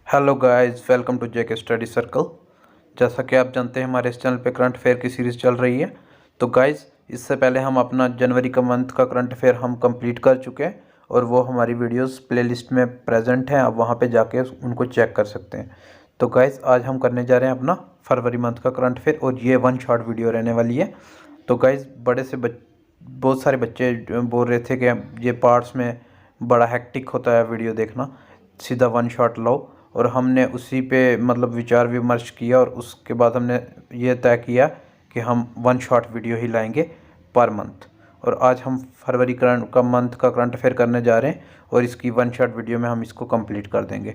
Hello guys, welcome to JK study circle. जैसा कि आप जानते हैं हमारे इस चैनल पे करंट अफेयर की सीरीज़ चल रही है। तो गाइस, इससे पहले हम अपना जनवरी का मंथ का करंट अफेयर हम कंप्लीट कर चुके हैं और वो हमारी वीडियोस प्लेलिस्ट में प्रेजेंट हैं। आप वहाँ पे जाके उनको चेक कर सकते हैं। तो गाइस, आज हम करने जा रहे हैं अपना फरवरी मंथ का करंट अफेयर और ये वन शॉट वीडियो रहने वाली है। तो गाइस, बहुत सारे बच्चे बोल रहे थे कि ये पार्ट्स में बड़ा हेक्टिक होता है वीडियो देखना, सीधा वन शॉट लो। और हमने उसी पे मतलब विचार विमर्श किया और उसके बाद हमने ये तय किया कि हम वन शॉट वीडियो ही लाएंगे पर मंथ। और आज हम फरवरी का मंथ का करंट अफेयर करने जा रहे हैं और इसकी वन शॉट वीडियो में हम इसको कंप्लीट कर देंगे।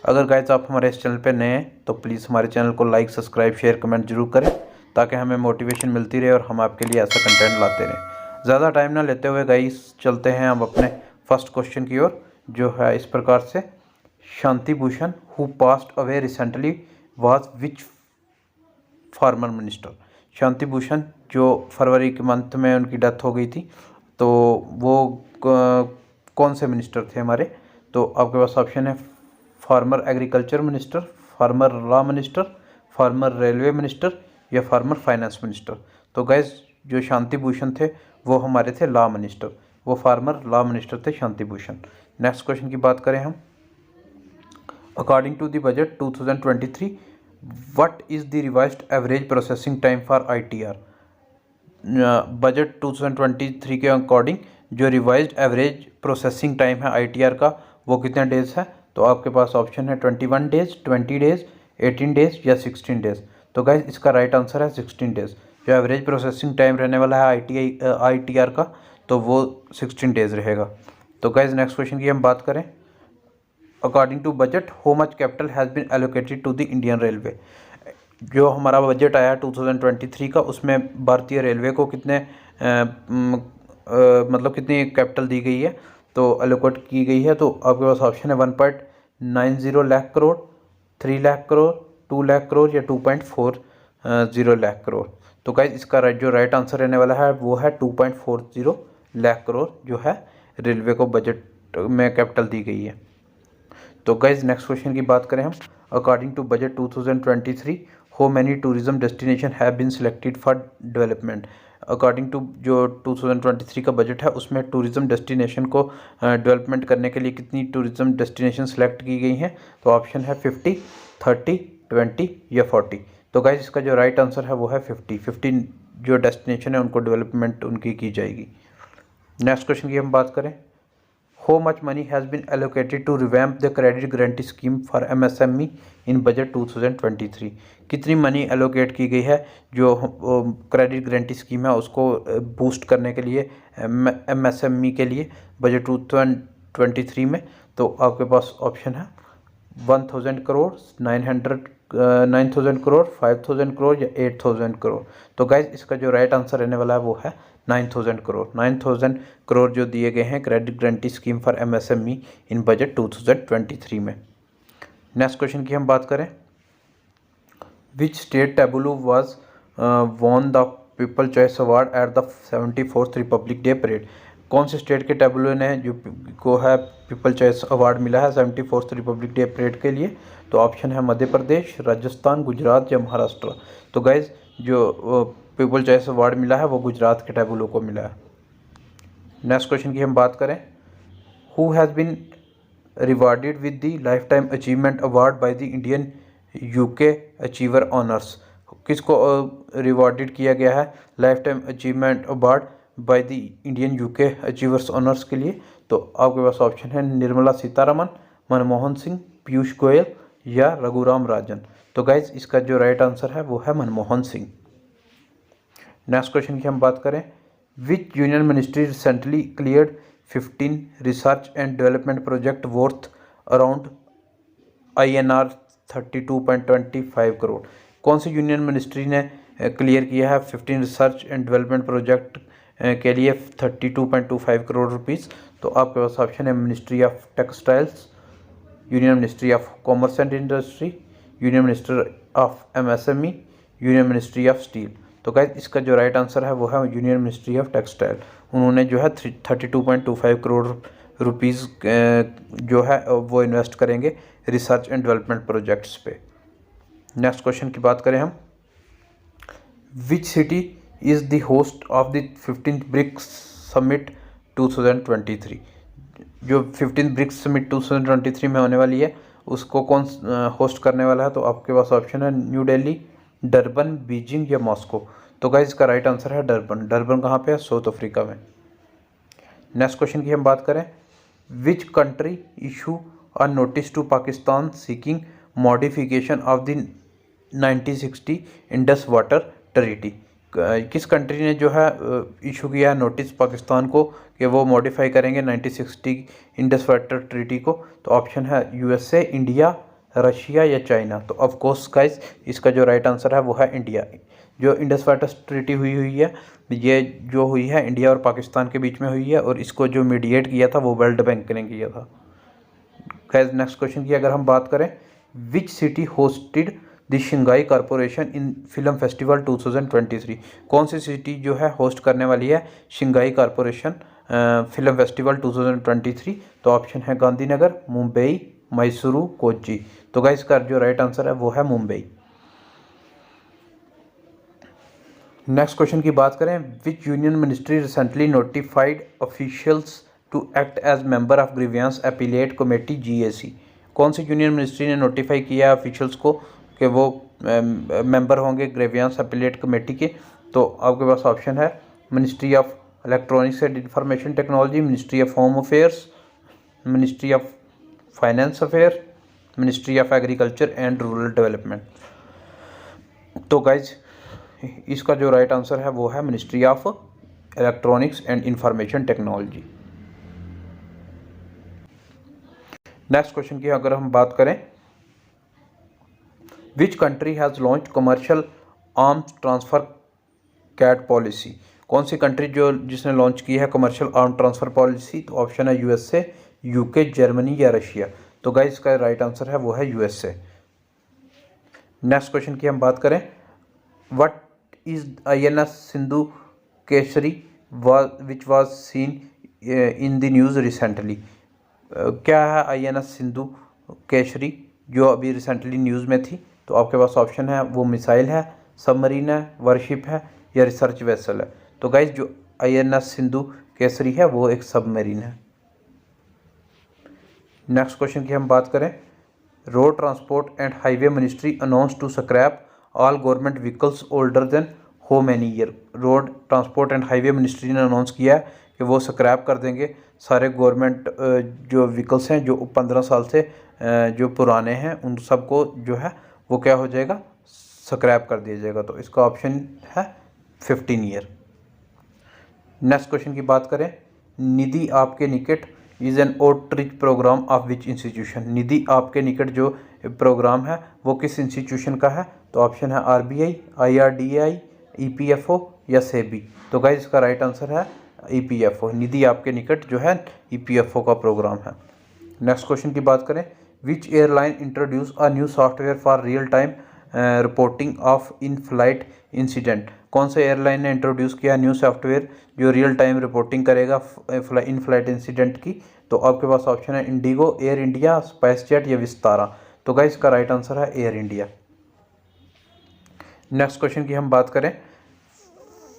अगर गाइस आप हमारे इस चैनल पे नए हैं तो प्लीज़ हमारे चैनल को लाइक, सब्सक्राइब, शेयर, कमेंट जरूर करें ताकि हमें मोटिवेशन मिलती रहे और हम आपके लिए ऐसा कंटेंट लाते रहें। ज़्यादा टाइम ना लेते हुए गाइस चलते हैं हम अपने फर्स्ट क्वेश्चन की ओर, जो है इस प्रकार से। Shanti Bhushan who passed away recently was which former minister. Shanti Bhushan जो फरवरी के मंथ में उनकी डेथ हो गई थी, तो वो कौन से मिनिस्टर थे हमारे। तो आपके पास ऑप्शन है farmer agriculture minister, farmer law minister, farmer railway minister या फार्मर फाइनेंस मिनिस्टर। तो गैस, जो शांति भूषण थे वो हमारे थे लॉ मिनिस्टर, वो फार्मर लॉ मिनिस्टर थे शांति भूषण। नेक्स्ट क्वेश्चन की बात करें हम। According to the budget 2023, what is the revised average processing time for ITR? Budget 2023 के अकॉर्डिंग जो रिवाइज्ड एवरेज प्रोसेसिंग टाइम है ITR का वो कितने डेज है। तो आपके पास ऑप्शन है 21 डेज, 20 डेज, 18 डेज या 16 डेज। तो गाइज, इसका राइट आंसर है 16 डेज। जो एवरेज प्रोसेसिंग टाइम रहने वाला है ITR का, तो वो 16 डेज रहेगा। तो गाइज, नेक्स्ट क्वेश्चन की हम बात करें। According to budget how much capital has been allocated to the Indian railway. जो हमारा बजट आया 2023 का, उसमें भारतीय रेलवे को मतलब कितनी कैपिटल दी गई है, तो एलोकेट की गई है। तो आपके पास ऑप्शन है 1.90 लाख करोड़, 3 लाख करोड़, 2 लाख करोड़ या 2.40 लाख करोड़। तो गाइस, इसका जो राइट आंसर रहने वाला है वो है 2.40 लाख करोड़ जो है रेलवे को बजट में कैपिटल दी गई है। तो गाइज, नेक्स्ट क्वेश्चन की बात करें हम। According to budget 2023 how many tourism destination have been selected for development. According to जो 2023 का बजट है, उसमें टूरिज्म डेस्टिनेशन को डेवलपमेंट करने के लिए कितनी टूरिज्म डेस्टिनेशन सेलेक्ट की गई हैं। तो ऑप्शन है 50, 30, 20 या 40। तो गाइज, इसका जो राइट आंसर है वो है 50 जो डेस्टिनेशन है उनको डेवलपमेंट उनकी की जाएगी। नेक्स्ट क्वेश्चन की हम बात करें। How much money has been allocated to revamp the credit guarantee scheme for MSME in budget 2023? कितनी मनी एलोकेट की गई है जो क्रेडिट गारंटी स्कीम है उसको बूस्ट करने के लिए MSME के लिए बजट 2023 में। तो आपके पास ऑप्शन है 1000 करोड़, 9,000 करोड़, 5000 करोड़ या 8000 करोड़। तो गाइज, इसका जो राइट आंसर रहने वाला है वो है 9000 करोड़। 9000 करोड़ जो दिए गए हैं credit guarantee scheme for MSME in budget 2023 में। नेक्स्ट क्वेश्चन की हम बात करें। Which state tableau was won the people choice award at the 74th republic day parade. कौन से स्टेट के टेबुलू ने जो को है पीपल चॉइस अवार्ड मिला है 74th रिपब्लिक डे परेड के लिए। तो ऑप्शन है मध्य प्रदेश, राजस्थान, गुजरात या महाराष्ट्र। तो गाइज, जो पीपल चॉइस अवार्ड मिला है वो गुजरात के टेबुलू को मिला है। नेक्स्ट क्वेश्चन की हम बात करें। Who has been rewarded with the life time achievement award by the Indian UK achiever honours. किसको रिवार्डेड किया गया है life time achievement award by the Indian UK achievers honours के लिए। तो आपके पास ऑप्शन है निर्मला सीतारमन, मनमोहन सिंह, पीयूष गोयल या रघुराम राजन। तो गाइज, इसका जो राइट आंसर है वो है मनमोहन सिंह। नेक्स्ट क्वेश्चन की हम बात करें। Which union ministry recently cleared 15 research and development project worth around INR 32.25 crore. कौन सी यूनियन मिनिस्ट्री ने क्लियर किया है 15 रिसर्च एंड डेवलपमेंट प्रोजेक्ट के लिए 32.25 करोड़ रुपीज़। तो आपके पास ऑप्शन है ministry of textiles, union ministry of commerce and industry, union ministry of MSME, union ministry of steel. तो गाइस, इसका जो राइट आंसर है वो है यूनियन मिनिस्ट्री ऑफ टेक्सटाइल। उन्होंने जो है 32.25 करोड़ रुपीज़ जो है वो इन्वेस्ट करेंगे रिसर्च एंड डेवलपमेंट प्रोजेक्ट्स पे। नेक्स्ट क्वेश्चन की बात करें हम, which city is the host of the 15th BRICS summit 2023। जो 15th ब्रिक्स समिट 2023 में होने वाली है उसको कौन होस्ट करने वाला है? तो आपके पास ऑप्शन है न्यू दिल्ली, डरबन, बीजिंग या मॉस्को। तो गाइस इसका राइट आंसर है डरबन। डरबन कहाँ पे है? साउथ अफ्रीका में। नेक्स्ट क्वेश्चन की हम बात करें, which country issue a notice to Pakistan seeking modification of the 1960 Indus water treaty. किस कंट्री ने जो है इशू किया नोटिस पाकिस्तान को कि वो मॉडिफाई करेंगे 1960 इंडस वाटर ट्रीटी को? तो ऑप्शन है यूएसए, इंडिया, रशिया या चाइना। तो ऑफ कोर्स गाइस इसका जो राइट आंसर है वो है इंडिया। जो इंडस वाटर ट्रीटी हुई है ये जो हुई है इंडिया और पाकिस्तान के बीच में हुई है, और इसको जो मीडिएट किया था वो वर्ल्ड बैंक ने किया था। गाइस नेक्स्ट क्वेश्चन की अगर हम बात करें, which city hosted the Shanghai corporation in film festival 2023। कौन सी सिटी जो है होस्ट करने वाली है शंघाई कॉरपोरेशन फिल्म फेस्टिवल 2023? तो ऑप्शन है गांधीनगर, मुंबई, मैसूरू, कोच्चि। तो गाइस का जो राइट आंसर है वो है मुंबई। नेक्स्ट क्वेश्चन की बात करें, which union ministry recently notified officials to act as member of grievance appellate committee GAC. कौन सी यूनियन मिनिस्ट्री ने नोटिफाई किया है ऑफिशियल्स को कि वो मेंबर होंगे ग्रीवियंस अपीलेट कमेटी के? तो आपके पास ऑप्शन है ministry of electronics and information technology, ministry of home affairs, ministry of finance affair, ministry of agriculture and rural development. तो गाइज इसका जो राइट आंसर है वो है ministry of electronics and information technology. Next question की अगर हम बात करें, which country has launch commercial arms transfer CAT policy. कौन सी कंट्री जिसने लॉन्च की है कमर्शियल आर्म ट्रांसफ़र पॉलिसी? तो ऑप्शन है यूएसए, यूके, जर्मनी या रशिया। तो गाइस इसका राइट आंसर है वो है यूएसए। नेक्स्ट क्वेश्चन की हम बात करें, what is INS Sindhu Kesari which was seen in the news recently. क्या है INS सिंधु केसरी जो अभी रिसेंटली न्यूज़ में थी? तो आपके पास ऑप्शन है वो मिसाइल है, सबमरीन है, वारशिप है या रिसर्च वेसल है। तो गाइस जो INS सिंधु केसरी है वो एक सबमरीन है। नेक्स्ट क्वेश्चन की हम बात करें, road transport and highway ministry announce to scrap all government vehicles older than how many year. Road transport and highway ministry ने अनाउंस किया है कि वो स्क्रैप कर देंगे सारे गवर्नमेंट जो व्हीकल्स हैं जो 15 साल से जो पुराने हैं उन सबको जो है वो क्या हो जाएगा, स्क्रैप कर दिया जाएगा। तो इसका ऑप्शन है 15 ईयर। नेक्स्ट क्वेश्चन की बात करें, Nidhi Aapke Nikat is an outreach programme of which institution. Nidhi Aapke Nikat जो प्रोग्राम है वो किस इंस्टीट्यूशन का है? तो ऑप्शन है RBI, IRDAI, EPFO या सेबी। तो गाइस इसका राइट आंसर है EPFO। निधि आपके निकट जो है EPFO का प्रोग्राम है। नेक्स्ट क्वेश्चन की बात करें, which airline introduce a new software for real time reporting of in flight incident. कौन से एयरलाइन ने इंट्रोड्यूस किया न्यू सॉफ्टवेयर जो रियल टाइम रिपोर्टिंग करेगा इन फ्लाइट इंसिडेंट की? तो आपके पास ऑप्शन है IndiGo, Air India, SpiceJet या विस्तारा। तो गाइस इसका राइट आंसर है एयर इंडिया। नेक्स्ट क्वेश्चन की हम बात करें,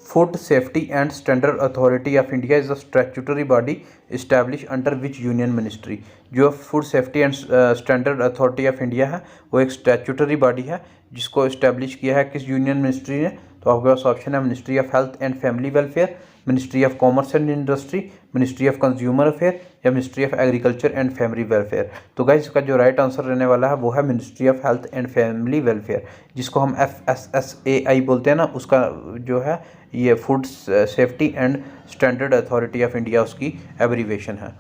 food safety and standard authority of India is a statutory body establish under which union ministry. जो food safety and standard authority of India है वो एक स्टैट्यूटरी बॉडी है जिसको इस्टेब्लिश किया है किस यूनियन मिनिस्ट्री ने? तो आपके पास ऑप्शन है ministry of health and family welfare, ministry of commerce and industry, ministry of consumer affair या ministry of agriculture and family welfare. तो गाइस इसका जो राइट आंसर रहने वाला है वो है ministry of health and family welfare, जिसको हम FSSAI बोलते हैं ना, उसका जो है ये food safety and standard authority of India उसकी एब्रीवेशन है।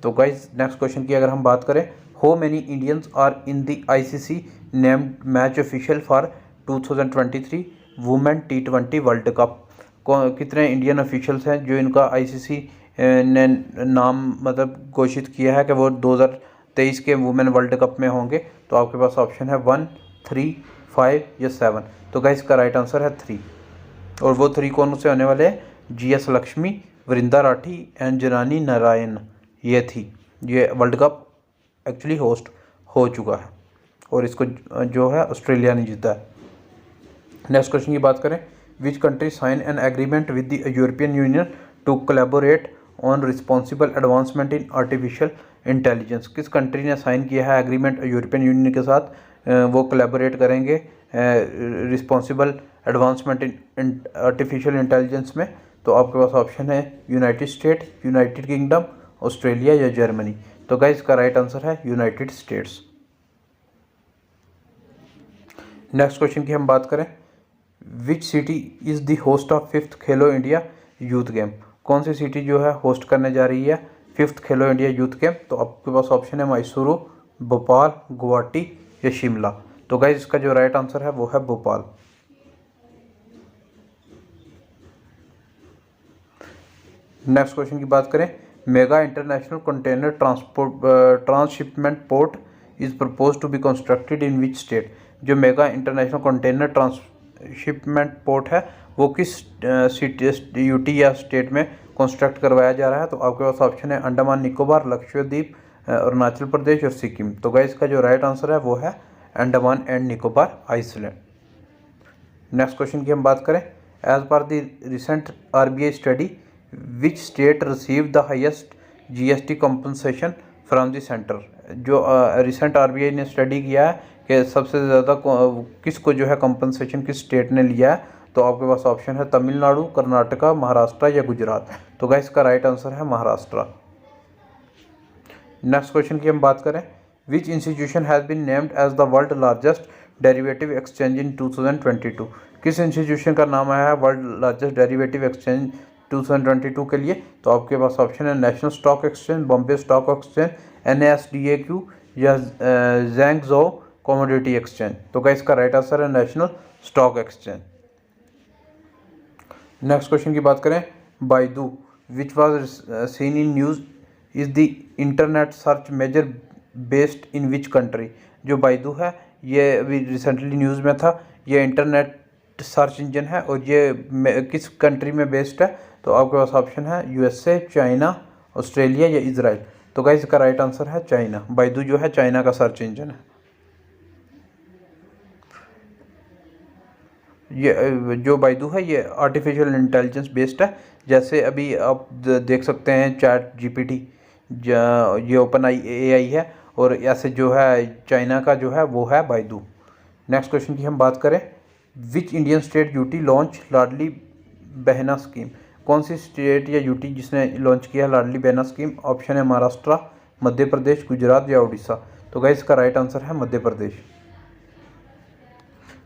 तो गाइस नेक्स्ट क्वेश्चन की अगर हम बात करें, how many Indians are in the ICC named match official for 2023 women T20 world cup. कितने इंडियन ऑफिशियल्स हैं जो इनका ICC ने नाम मतलब घोषित किया है कि वो 2023 के वुमेन वर्ल्ड कप में होंगे? तो आपके पास ऑप्शन है 1, 3, 5 या 7। तो गाइस इसका राइट आंसर है 3। और वो 3 कौन से होने वाले हैं? GS लक्ष्मी, वृंदा राठी, अंजनानी नारायण ये थी। ये वर्ल्ड कप एक्चुअली होस्ट हो चुका है और इसको जो है ऑस्ट्रेलिया ने जीता है। नेक्स्ट क्वेश्चन की बात करें, which country sign an agreement with the European Union to collaborate on responsible advancement in artificial intelligence. किस कंट्री ने साइन किया है एग्रीमेंट यूरोपियन यूनियन के साथ, वो कोलैबोरेट करेंगे responsible advancement in artificial intelligence में। तो आपके पास ऑप्शन है United state, United kingdom, Australia या जर्मनी। तो गाइस इसका राइट आंसर है यूनाइटेड स्टेट्स। नेक्स्ट क्वेश्चन की हम बात करें, which city is the host of 5th Khelo India youth game. कौन सी सिटी जो है होस्ट करने जा रही है 5th Khelo India youth game. तो आपके पास ऑप्शन है मैसूरू, भोपाल, गुवाहाटी या शिमला। तो गाइस इसका जो राइट आंसर है वो है भोपाल। नेक्स्ट क्वेश्चन की बात करें, mega international container transshipment port is propose to be constructed in which state. जो mega international container transshipment port है वो किस यूटी या स्टेट में कंस्ट्रक्ट करवाया जा रहा है। तो आपके पास ऑप्शन है अंडमान निकोबार, लक्षद्वीप, अरुणाचल प्रदेश और सिक्किम। तो गाइस इसका जो राइट आंसर है वो है Andaman and Nicobar island. Next question की हम बात करें, as per the recent RBI study which state receive the highest GST compensation from the centre. जो रिसेंट RBI ने स्टडी किया है कि सबसे ज़्यादा किसको जो है कंपनसेशन किस स्टेट ने लिया है। तो आपके पास ऑप्शन है तमिलनाडु, कर्नाटका, महाराष्ट्र या गुजरात। तो गाइस इसका राइट आंसर है महाराष्ट्र। नेक्स्ट क्वेश्चन की हम बात करें, which institution has been named as the world largest derivative exchange in 2022। किस इंस्टीट्यूशन का नाम आया है वर्ल्ड लार्जेस्ट डेरिवेटिव एक्सचेंज 2022 के लिए। तो आपके पास ऑप्शन है national stock exchange, Bombay stock exchange, NASDAQ या ज़ैंगज़ोउ कमोडिटी एक्सचेंज। तो गाइस इसका राइट आंसर है national stock exchange. Next question की बात करें, Baidu which was seen in news is the internet search major based in which country. जो Baidu है ये अभी रिसेंटली न्यूज़ में था, ये इंटरनेट सर्च इंजन है और ये किस कंट्री में बेस्ड है। तो आपके पास ऑप्शन है USA, चाइना, ऑस्ट्रेलिया या इजराइल। तो गाइस इसका राइट आंसर है चाइना। बाइदू जो है चाइना का सर्च इंजन है। ये जो बाइदू है ये आर्टिफिशियल इंटेलिजेंस बेस्ड है। जैसे अभी आप देख सकते हैं ChatGPT, ये ओपन AI है और ऐसे जो है चाइना का जो है वो है बाइदू। नेक्स्ट क्वेश्चन की हम बात करें, which Indian state UT launch Ladli Behna scheme. कौन सी स्टेट या यूटी जिसने लॉन्च किया लाडली बहना स्कीम। ऑप्शन है महाराष्ट्र, मध्य प्रदेश, गुजरात या उड़ीसा। तो गाइस इसका राइट आंसर है मध्य प्रदेश।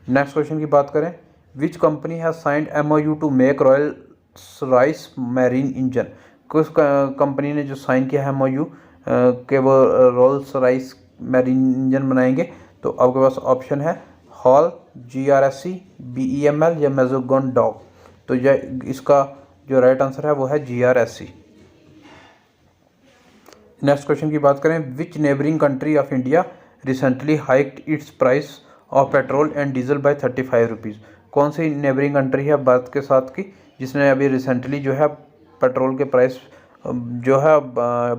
नेक्स्ट क्वेश्चन की बात करें, which company has signed MOU to make Rolls Royce marine engine. किस कंपनी ने जो साइन किया है MOU कि वो रोल्स रॉयस मैरीन इंजन बनाएंगे। तो आपके पास ऑप्शन है हॉल, GRSC, BEML या मेजोगन डॉग। तो यह इसका जो राइट आंसर है वो है GRSC। नेक्स्ट क्वेश्चन की बात करें, which neighbouring country of India recently hiked its price of petrol and diesel by 35 rupees. कौन सी नेबरिंग कंट्री है भारत के साथ की जिसने अभी रिसेंटली जो है पेट्रोल के प्राइस जो है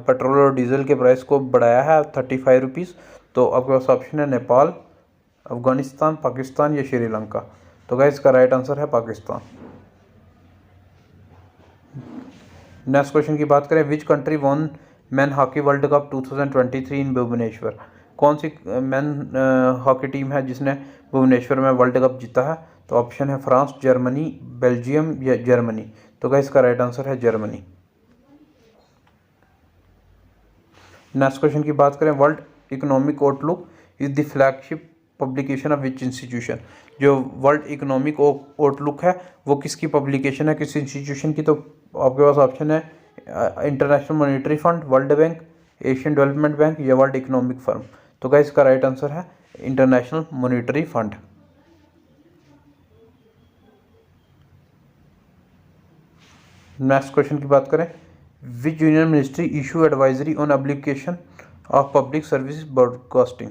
पेट्रोल और डीजल के प्राइस को बढ़ाया है 35 रुपीज़। तो आपके पास ऑप्शन है नेपाल, अफगानिस्तान, पाकिस्तान या श्रीलंका। तो गाइस इसका राइट आंसर है पाकिस्तान। नेक्स्ट क्वेश्चन की बात करें, which country von man hockey world cup 2023 इन भुवनेश्वर। कौन सी मैन हॉकी टीम है जिसने भुवनेश्वर में वर्ल्ड कप जीता है। तो ऑप्शन है फ्रांस, जर्मनी, बेल्जियम या जर्मनी। तो गाइस इसका राइट आंसर है जर्मनी। नेक्स्ट क्वेश्चन की बात करें, world economic outlook is the flagship publication of which institution. जो वर्ल्ड इकोनॉमिक आउटलुक है वो किसकी पब्लिकेशन है, किस इंस्टीट्यूशन की। तो आपके पास ऑप्शन है international monetary fund, world bank, Asian development bank या वर्ल्ड इकोनॉमिक फर्म। तो गाइस इसका राइट आंसर है international monetary fund. Next question की बात करें, which union ministry issue advisory on application of public service broadcasting.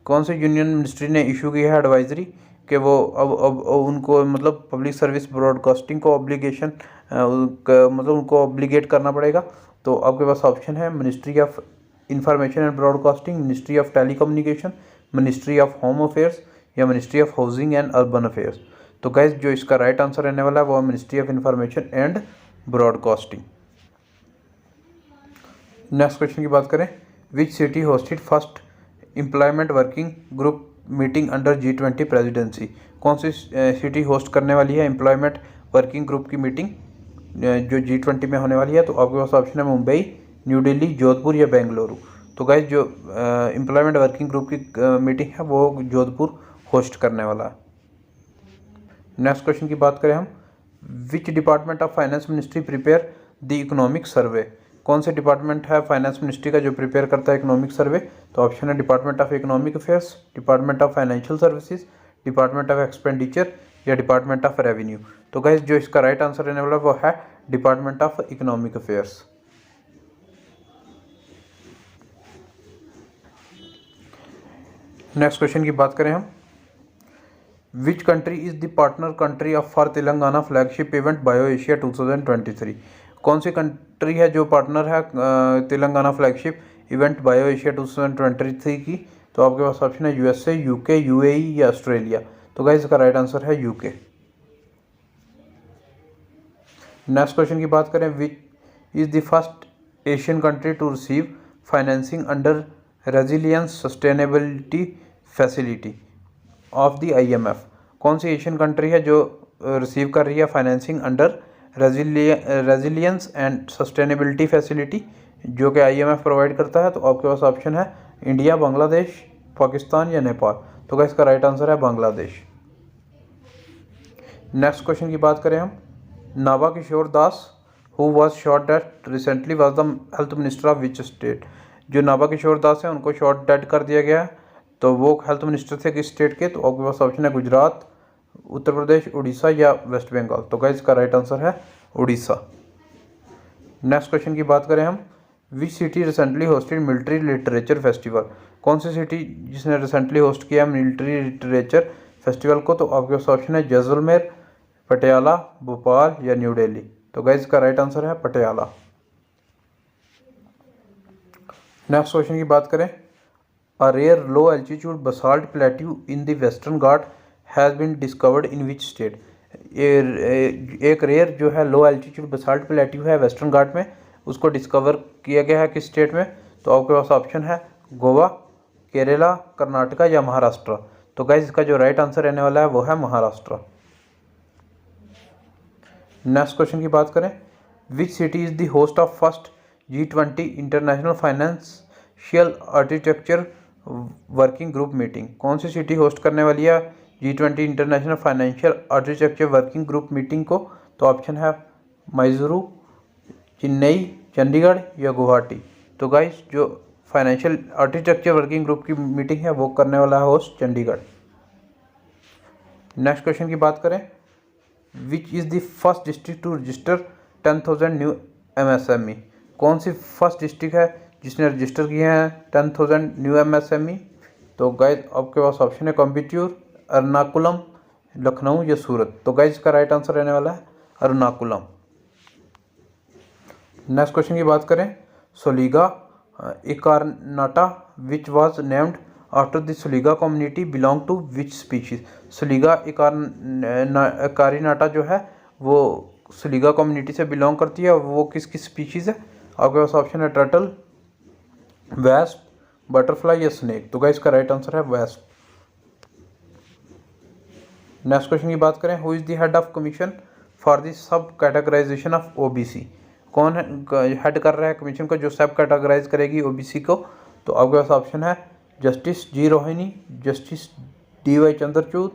कौन से यूनियन मिनिस्ट्री ने इशू की है एडवाइजरी कि वो अब उनको मतलब पब्लिक सर्विस ब्रॉडकास्टिंग को ऑब्लिगेशन मतलब उनको ऑब्लिगेट करना पड़ेगा। तो आपके पास ऑप्शन है ministry of information and broadcasting, ministry of telecommunication, ministry of home affairs या ministry of housing and urban affairs. तो गाइस जो इसका राइट आंसर रहने वाला है वो है ministry of information and broadcasting. Next question की बात करें, which city hosted first employment working group meeting under G20 presidency. कौन सी सिटी होस्ट करने वाली है एम्प्लॉयमेंट वर्किंग ग्रुप की मीटिंग जो G20 में होने वाली है। तो आपके पास ऑप्शन है मुंबई, न्यू दिल्ली, जोधपुर या बेंगलुरु। तो गाइस जो एम्प्लॉयमेंट वर्किंग ग्रुप की मीटिंग है वो जोधपुर होस्ट करने वाला है। नेक्स्ट क्वेश्चन की बात करें हम, which department of finance ministry prepare the economic survey. कौन से डिपार्टमेंट है फाइनेंस मिनिस्ट्री का जो प्रिपेयर करता है इकोनॉमिक सर्वे। तो ऑप्शन है department of economic affairs, department of financial services, department of expenditure या डिपार्टमेंट ऑफ रेवेन्यू। तो गाइस जो इसका राइट आंसर रहने वाला वो है department of economic affairs. Next question की बात करें हम, विच country is the partner country of for Telangana flagship event bio Asia 2023। कौन सी कंट्री है जो पार्टनर है Telangana flagship event bio Asia 2023 की। तो आपके पास ऑप्शन है USA, UK, UAE या ऑस्ट्रेलिया। तो गाइस इसका राइट आंसर है UK। नेक्स्ट क्वेश्चन की बात करें, which is the first Asian country to receive financing under resilience sustainability facility of the IMF। कौन सी एशियन कंट्री है जो रिसीव कर रही है financing under resilience and sustainability facility जो कि IMF प्रोवाइड करता है। तो आपके पास ऑप्शन है इंडिया, बांग्लादेश, पाकिस्तान या नेपाल। तो क्या इसका राइट आंसर है बांग्लादेश। नेक्स्ट क्वेश्चन की बात करें हम, Nabha Kishore Das who was shot dead recently was the health minister of which state. जो नाभा किशोर दास है उनको शॉट डेड कर दिया गया है, तो वो हेल्थ मिनिस्टर थे किस स्टेट के। तो आपके पास ऑप्शन है गुजरात, उत्तर प्रदेश, उड़ीसा या वेस्ट बंगाल। तो गाइस इसका राइट आंसर है उड़ीसा। नेक्स्ट क्वेश्चन की बात करें हम, which city recently hosted military literature festival. कौन सी सिटी जिसने रिसेंटली होस्ट किया मिलिट्री लिटरेचर फेस्टिवल को। तो आपके पास ऑप्शन है जैसलमेर, पटियाला, भोपाल या न्यू दिल्ली। तो गाइस इसका राइट आंसर है पटियाला। नेक्स्ट क्वेश्चन की बात करें, a rare low altitude basalt plateau in the western Ghat has been discovered in which state. एक रेयर जो है लो एल्टीट्यूड बसाल्ट प्लेट्यू है वेस्टर्न घाट में, उसको डिस्कवर किया गया है किस स्टेट में। तो आपके पास ऑप्शन है गोवा, केरला, कर्नाटका या महाराष्ट्र। तो गाइस इसका जो राइट आंसर रहने वाला है वो है महाराष्ट्र। नेक्स्ट क्वेश्चन की बात करें, which city is the host of first G20 international financial architecture working group meeting. कौन सी सिटी होस्ट करने वाली है G20 international financial architecture working group meeting को। तो ऑप्शन है मैसूरू, चेन्नई, चंडीगढ़ या गुवाहाटी। तो गाइस जो फाइनेंशियल आर्किटेक्चर वर्किंग ग्रुप की मीटिंग है वो करने वाला है होस्ट चंडीगढ़। नेक्स्ट क्वेश्चन की बात करें, which is the first district to register 10,000 new MSME। कौन सी फर्स्ट डिस्ट्रिक्ट है जिसने रजिस्टर किए हैं 10,000 न्यू MSME। तो गाइस आपके पास ऑप्शन है कोयम्बटूर, एर्नाकुलम, लखनऊ या सूरत। तो गाइस इसका राइट आंसर रहने वाला है एर्नाकुलम। नेक्स्ट क्वेश्चन की बात करें, Soliga ecarinata which was named after the Soliga community belong to which species. Soliga ecarinata जो है वो सोलिगा कम्युनिटी से बिलोंग करती है, वो किस किस स्पीशीज़ है। आपके पास ऑप्शन है टर्टल, वेस्प, बटरफ्लाई या स्नेक। तो गाइस इसका राइट आंसर है वेस्प। नेक्स्ट क्वेश्चन की बात करें, who is the head of commission for the sub categorisation of OBC। कौन हेड कर रहा है कमीशन को जो सब कैटेगराइज करेगी OBC को। तो आपके पास ऑप्शन है justice G Rohini, justice DY Chandrachud,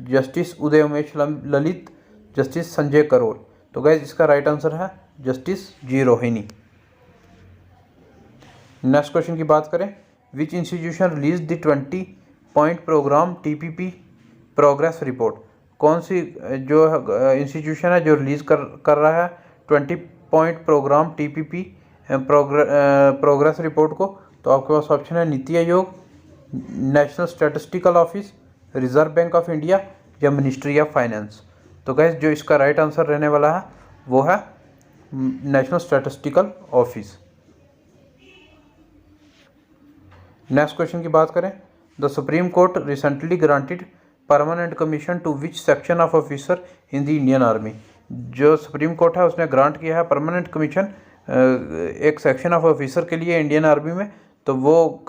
justice Uday Umesh Lalit, justice Sanjay Karol. तो गाइस इसका राइट आंसर है justice G Rohini. Next question की बात करें, which institution release the 20 point programme TPP progress report. कौन सी जो इंस्टीट्यूशन है जो रिलीज कर रहा है 20 point programme TPP progress report को। तो आपके पास ऑप्शन है NITI Aayog, national statistical office, reserve bank of India या मिनिस्ट्री ऑफ फाइनेंस। तो गाइस जो इसका राइट आंसर रहने वाला है वो है national statistical office. Next question की बात करें, the supreme court recently granted permanent commission to which section of officer in the Indian army. जो सुप्रीम कोर्ट है उसने ग्रांट किया है परमानेंट कमीशन एक सेक्शन ऑफ ऑफिसर के लिए इंडियन आर्मी में, तो वो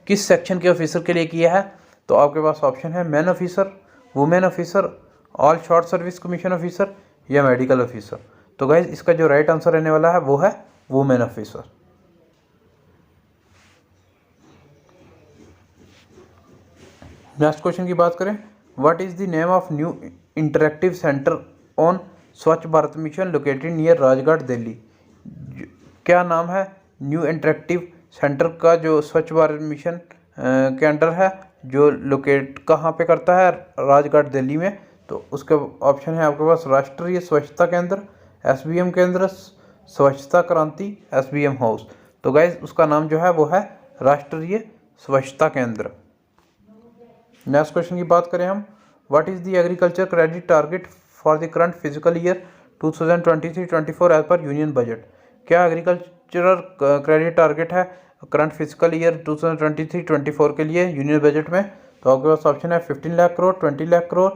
किस सेक्शन के ऑफिसर के लिए किया है? तो आपके पास ऑप्शन है man officer, women officer, all short service commission officer या मेडिकल ऑफिसर। तो गाइज इसका जो राइट आंसर रहने वाला है वो है वुमेन ऑफिसर। नेक्स्ट क्वेश्चन की बात करें, what is the name of new interactive centre on Swachh Bharat mission located near Rajghat Delhi. क्या नाम है न्यू इंटरेक्टिव सेंटर का जो स्वच्छ भारत मिशन के अंडर है, जो लोकेट कहाँ पे करता है? राजघाट दिल्ली में। तो उसके ऑप्शन है आपके पास राष्ट्रीय स्वच्छता केंद्र, SBM केंद्र, स्वच्छता क्रांति, SBM हाउस। तो गाइज उसका नाम जो है वो है राष्ट्रीय स्वच्छता केंद्र। नेक्स्ट क्वेश्चन की बात करें हम, what is the agriculture credit target for the current physical year 2023-24 as per union budget. क्या एग्रीकल्चरल क्रेडिट टारगेट है करंट फिजिकल ईयर 2023-24 के लिए यूनियन बजट में? तो आपके पास ऑप्शन है 15 लाख करोड़, 20 लाख करोड़,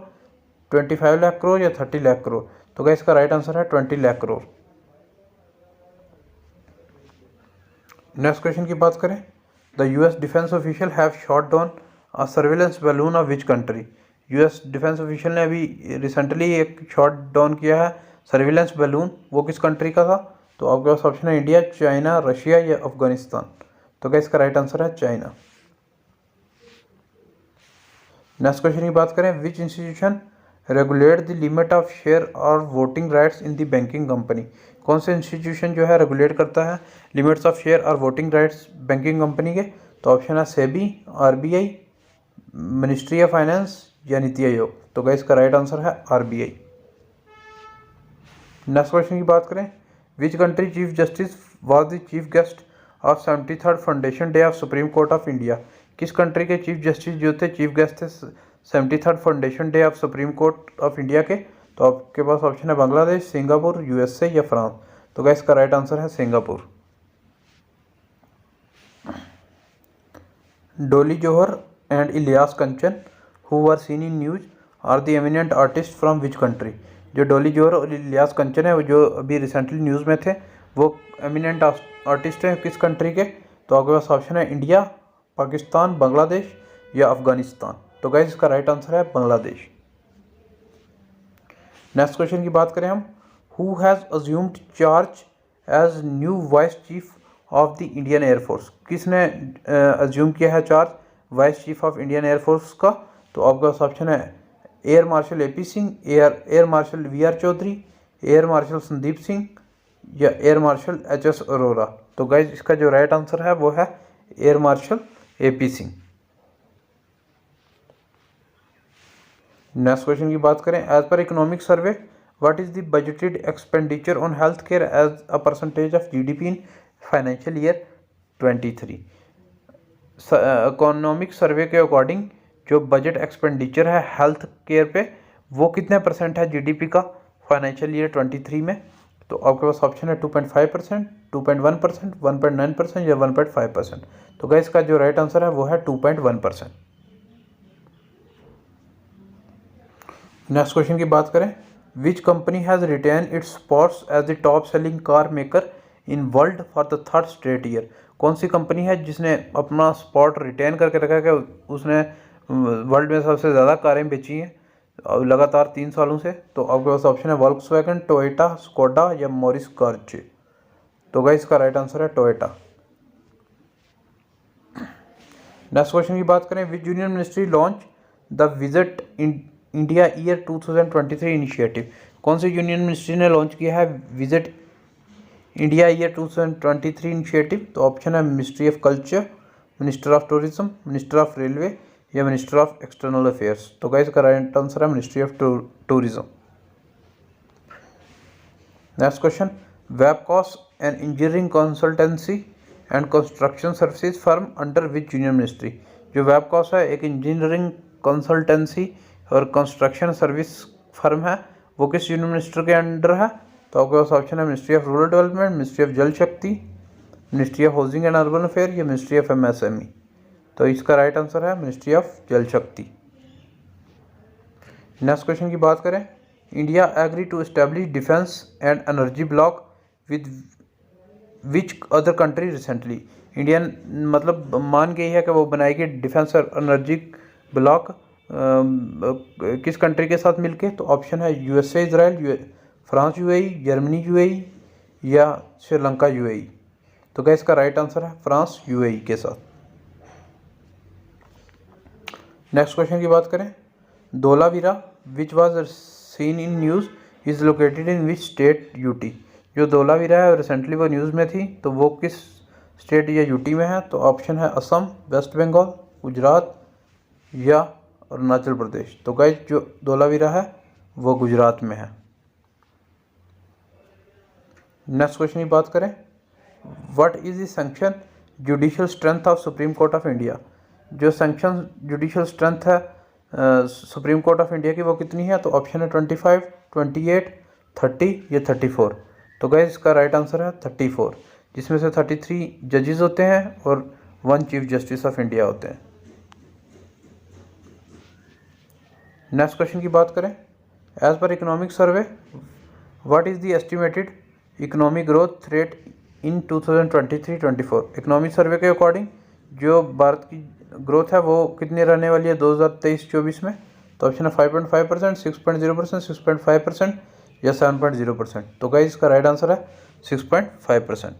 25 लाख करोड़ या 30 लाख करोड़। तो क्या इसका राइट आंसर है 20 लाख करोड़। नेक्स्ट क्वेश्चन की बात करें, the US defence official have shot down a surveillance balloon of which country. US defence official ने अभी रिसेंटली एक शॉट डाउन किया है सर्विलेंस बैलून, वो किस कंट्री का था? तो आपके पास ऑप्शन है इंडिया, चाइना, रशिया या अफगानिस्तान। तो क्या इसका राइट आंसर है चाइना। नेक्स्ट क्वेश्चन की बात करें, which institution regulate the limit of share और voting rights in the banking company. कौन से इंस्टीट्यूशन जो है रेगुलेट करता है लिमिट्स ऑफ शेयर और वोटिंग राइट्स बैंकिंग कंपनी के? तो ऑप्शन है SEBI, RBI, ministry of finance या नीति आयोग। तो गाइस इसका राइट आंसर है RBI। नेक्स्ट क्वेश्चन की बात करें, which country chief justice was the chief guest of 73rd foundation day of supreme court of India. किस कंट्री के चीफ जस्टिस जो थे चीफ गेस्ट थे 73rd foundation day of supreme court of India के? तो आपके पास ऑप्शन है बांग्लादेश, सिंगापुर, USA या फ्रांस। तो गाइस इसका राइट आंसर है सिंगापुर। डोली जौहर and Ilyas Kanchan who were seen in news are the eminent artists from which country। जो डोली जौहर और इलियास कंचन है वो जो अभी रिसेंटली न्यूज़ में थे वो एमिनेंट आर्टिस्ट हैं किस कंट्री के? तो आपके पास ऑप्शन है इंडिया, पाकिस्तान, बांग्लादेश या अफगानिस्तान। तो गाइस इसका राइट आंसर है बांग्लादेश। नेक्स्ट क्वेश्चन की बात करें हम, who has assumed charge as new vice chief of the Indian Air Force. किसने अज्यूम किया है charge vice chief of Indian Air Force का? तो आपके पास ऑप्शन है air marshal AP Singh, air marshal VR Chaudhary, air marshal Sandeep Singh या एयर मार्शल HS अरोरा। तो गाइज इसका जो राइट आंसर है वो है air marshal AP Singh. Next question की बात करें, as per economic survey what is the budgeted expenditure on health care as a percentage of GDP in financial year 23। Economic survey के अकॉर्डिंग जो बजट एक्सपेंडिचर है health care पे वो कितने percent है GDP का फाइनेंशियल ईयर 23 में? तो आपके पास ऑप्शन है 2.5%, 2.1%, 1.9% या 1.5%। तो गाइस इसका जो राइट आंसर है वो है 2.1%। नेक्स्ट क्वेश्चन की बात करें, which company has retained its spots as the top selling car maker in world for the 3rd straight year. कौन सी कंपनी है जिसने अपना स्पॉट रिटेन करके रखा है कि उसने वर्ल्ड में सबसे ज़्यादा कारें बेची हैं लगातार 3 सालों से? तो आपके पास ऑप्शन है वॉल्क्सवैगन, टोयोटा, स्कोडा या मॉरिस कार्च। तो गाइस इसका राइट आंसर है टोयोटा। नेक्स्ट क्वेश्चन की बात करें, which union ministry launch the visit India year 2023 initiative. कौन सी यूनियन मिनिस्ट्री ने लॉन्च किया है विजिट इंडिया ईयर 2023 इनिशिएटिव? तो ऑप्शन है ministry of culture, minister of tourism, minister of railway या मिनिस्टर ऑफ एक्सटर्नल अफेयर्स। तो गाइस इसका राइट आंसर है ministry of tourism. Next question, वेबकॉस an engineering consultancy and construction services firm under which union ministry. जो वेबकॉस है एक engineering consultancy और कंस्ट्रक्शन सर्विस फर्म है वो किस यूनियन मिनिस्टर के अंडर है? तो आपके पास ऑप्शन है ministry of rural development, ministry of Jal Shakti, ministry of housing and urban affair या मिनिस्ट्री ऑफ MSME। तो इसका राइट आंसर है ministry of Jal Shakti. Next question की बात करें, India agree to establish defence and energy bloc with which other country recently. India मतलब मान गई है कि वो बनाएगी डिफेंस और एनर्जी ब्लॉक किस कंट्री के साथ मिलके? तो ऑप्शन है USA Israel, France UAE, Germany UAE या श्रीलंका UAE। तो क्या इसका राइट आंसर है फ्रांस UAE के साथ। नेक्स्ट क्वेश्चन की बात करें, धोलावीरा विच was seen in news is located in which state UT। जो धोलावीरा है रिसेंटली वो न्यूज़ में थी, तो वो किस स्टेट या UT में है? तो ऑप्शन है असम, वेस्ट बंगाल, गुजरात या अरुणाचल प्रदेश। तो गाइस जो धोलावीरा है वो गुजरात में है। नेक्स्ट क्वेश्चन की बात करें, what is the sanction judicial strength of supreme court of India. जो सैंक्शन जुडिशियल स्ट्रेंथ है सुप्रीम कोर्ट ऑफ इंडिया की वो कितनी है? तो ऑप्शन है 25, 28, 30 या 34। तो गाइस इसका राइट आंसर है 34, जिसमें से 33 जजेस होते हैं और 1 चीफ जस्टिस ऑफ इंडिया होते हैं। नेक्स्ट क्वेश्चन की बात करें, as per economic survey what is the estimated economic growth rate in 2023-24। Economic survey के अकॉर्डिंग जो भारत की ग्रोथ है वो कितनी रहने वाली है 2023-24 में? तो ऑप्शन है 5.5%, 6.0%, 6.5% या 7.0%। तो गाइस इसका राइट आंसर है 6.5%।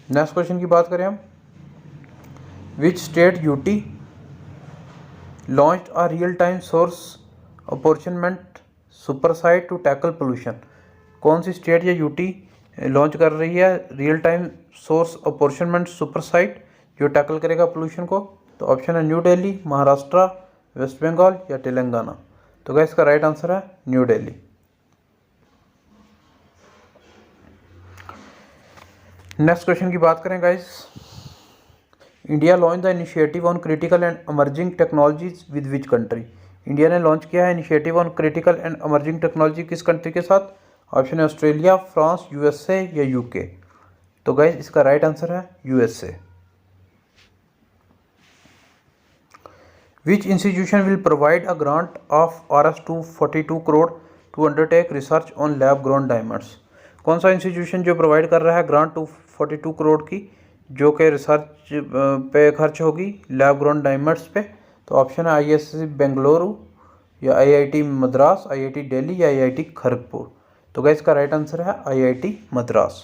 नेक्स्ट क्वेश्चन की बात करें हम, which state UT launched a real-time source apportionment supersite to tackle pollution। कौन सी स्टेट या UT लॉन्च कर रही है रियल टाइम सोर्स अपॉर्चनमेंट सुपरसाइट जो टैकल करेगा पोल्यूशन को? तो ऑप्शन है न्यू दिल्ली, महाराष्ट्र, वेस्ट बंगाल या तेलंगाना। तो गाइस इसका राइट आंसर है न्यू दिल्ली। नेक्स्ट क्वेश्चन की बात करें guys, India launch the initiative on critical and emerging technologies with which country. India ने लॉन्च किया है initiative on critical and emerging technology किस कंट्री के साथ? ऑप्शन है ऑस्ट्रेलिया, फ्रांस, USA या UK। तो गाइस इसका राइट आंसर है USA। Which institution will provide a grant of Rs 242 crore to undertake research on lab grown diamonds. कौन सा इंस्टीट्यूशन जो प्रोवाइड कर रहा है ग्रांट 242 करोड़ की जो कि रिसर्च पे खर्च होगी लैब ग्रोन डायमंड्स पे? तो ऑप्शन है IISc बेंगलुरु या IIT मद्रास, IIT दिल्ली या IIT खड़गपुर। तो गाइस इसका राइट आंसर है IIT Madras.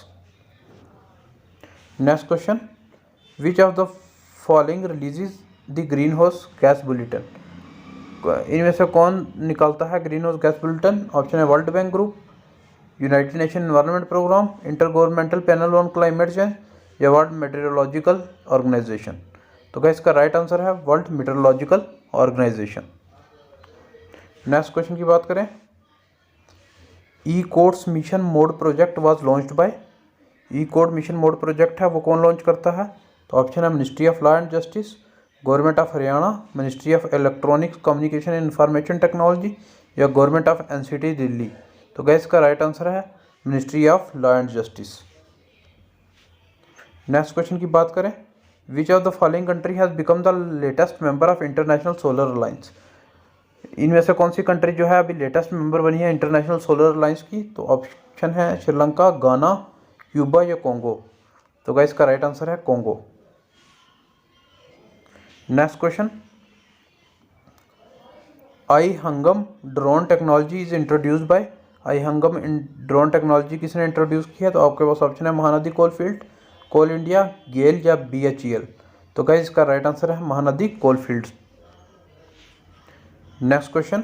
Next question, which of the following releases the green house gas bulletin. इनमें से कौन निकालता है green house gas bulletin? Option है world bank group, united nation environment programme, intergovernmental panel on climate change या world meteorological organization. तो guys इसका right answer है world meteorological organization. Next question की बात करें, e courts mission mode project was launched by. E code mission mode project है वो कौन लॉन्च करता है? तो ऑप्शन है ministry of law and justice, government of Haryana, ministry of electronics communication and information technology या गवर्नमेंट ऑफ NCT दिल्ली। तो guys इसका राइट आंसर है ministry of law and justice. Next question की बात करें, which of the following country has become the latest member of international solar alliance. इनमें से कौन सी कंट्री जो है अभी लेटेस्ट मेंबर बनी है इंटरनेशनल सोलर अलायंस की? तो ऑप्शन है श्रीलंका, गाना, क्यूबा या कोंगो। तो गाइस इसका राइट आंसर है Congo. Next question, I hangam drone technology is introduced by. I hangam drone technology किसने इंट्रोड्यूस किया? तो आपके पास ऑप्शन है Mahanadi coalfield, coal India, GAIL या BHEL। तो गाइस इसका राइट आंसर है Mahanadi coalfield. Next question,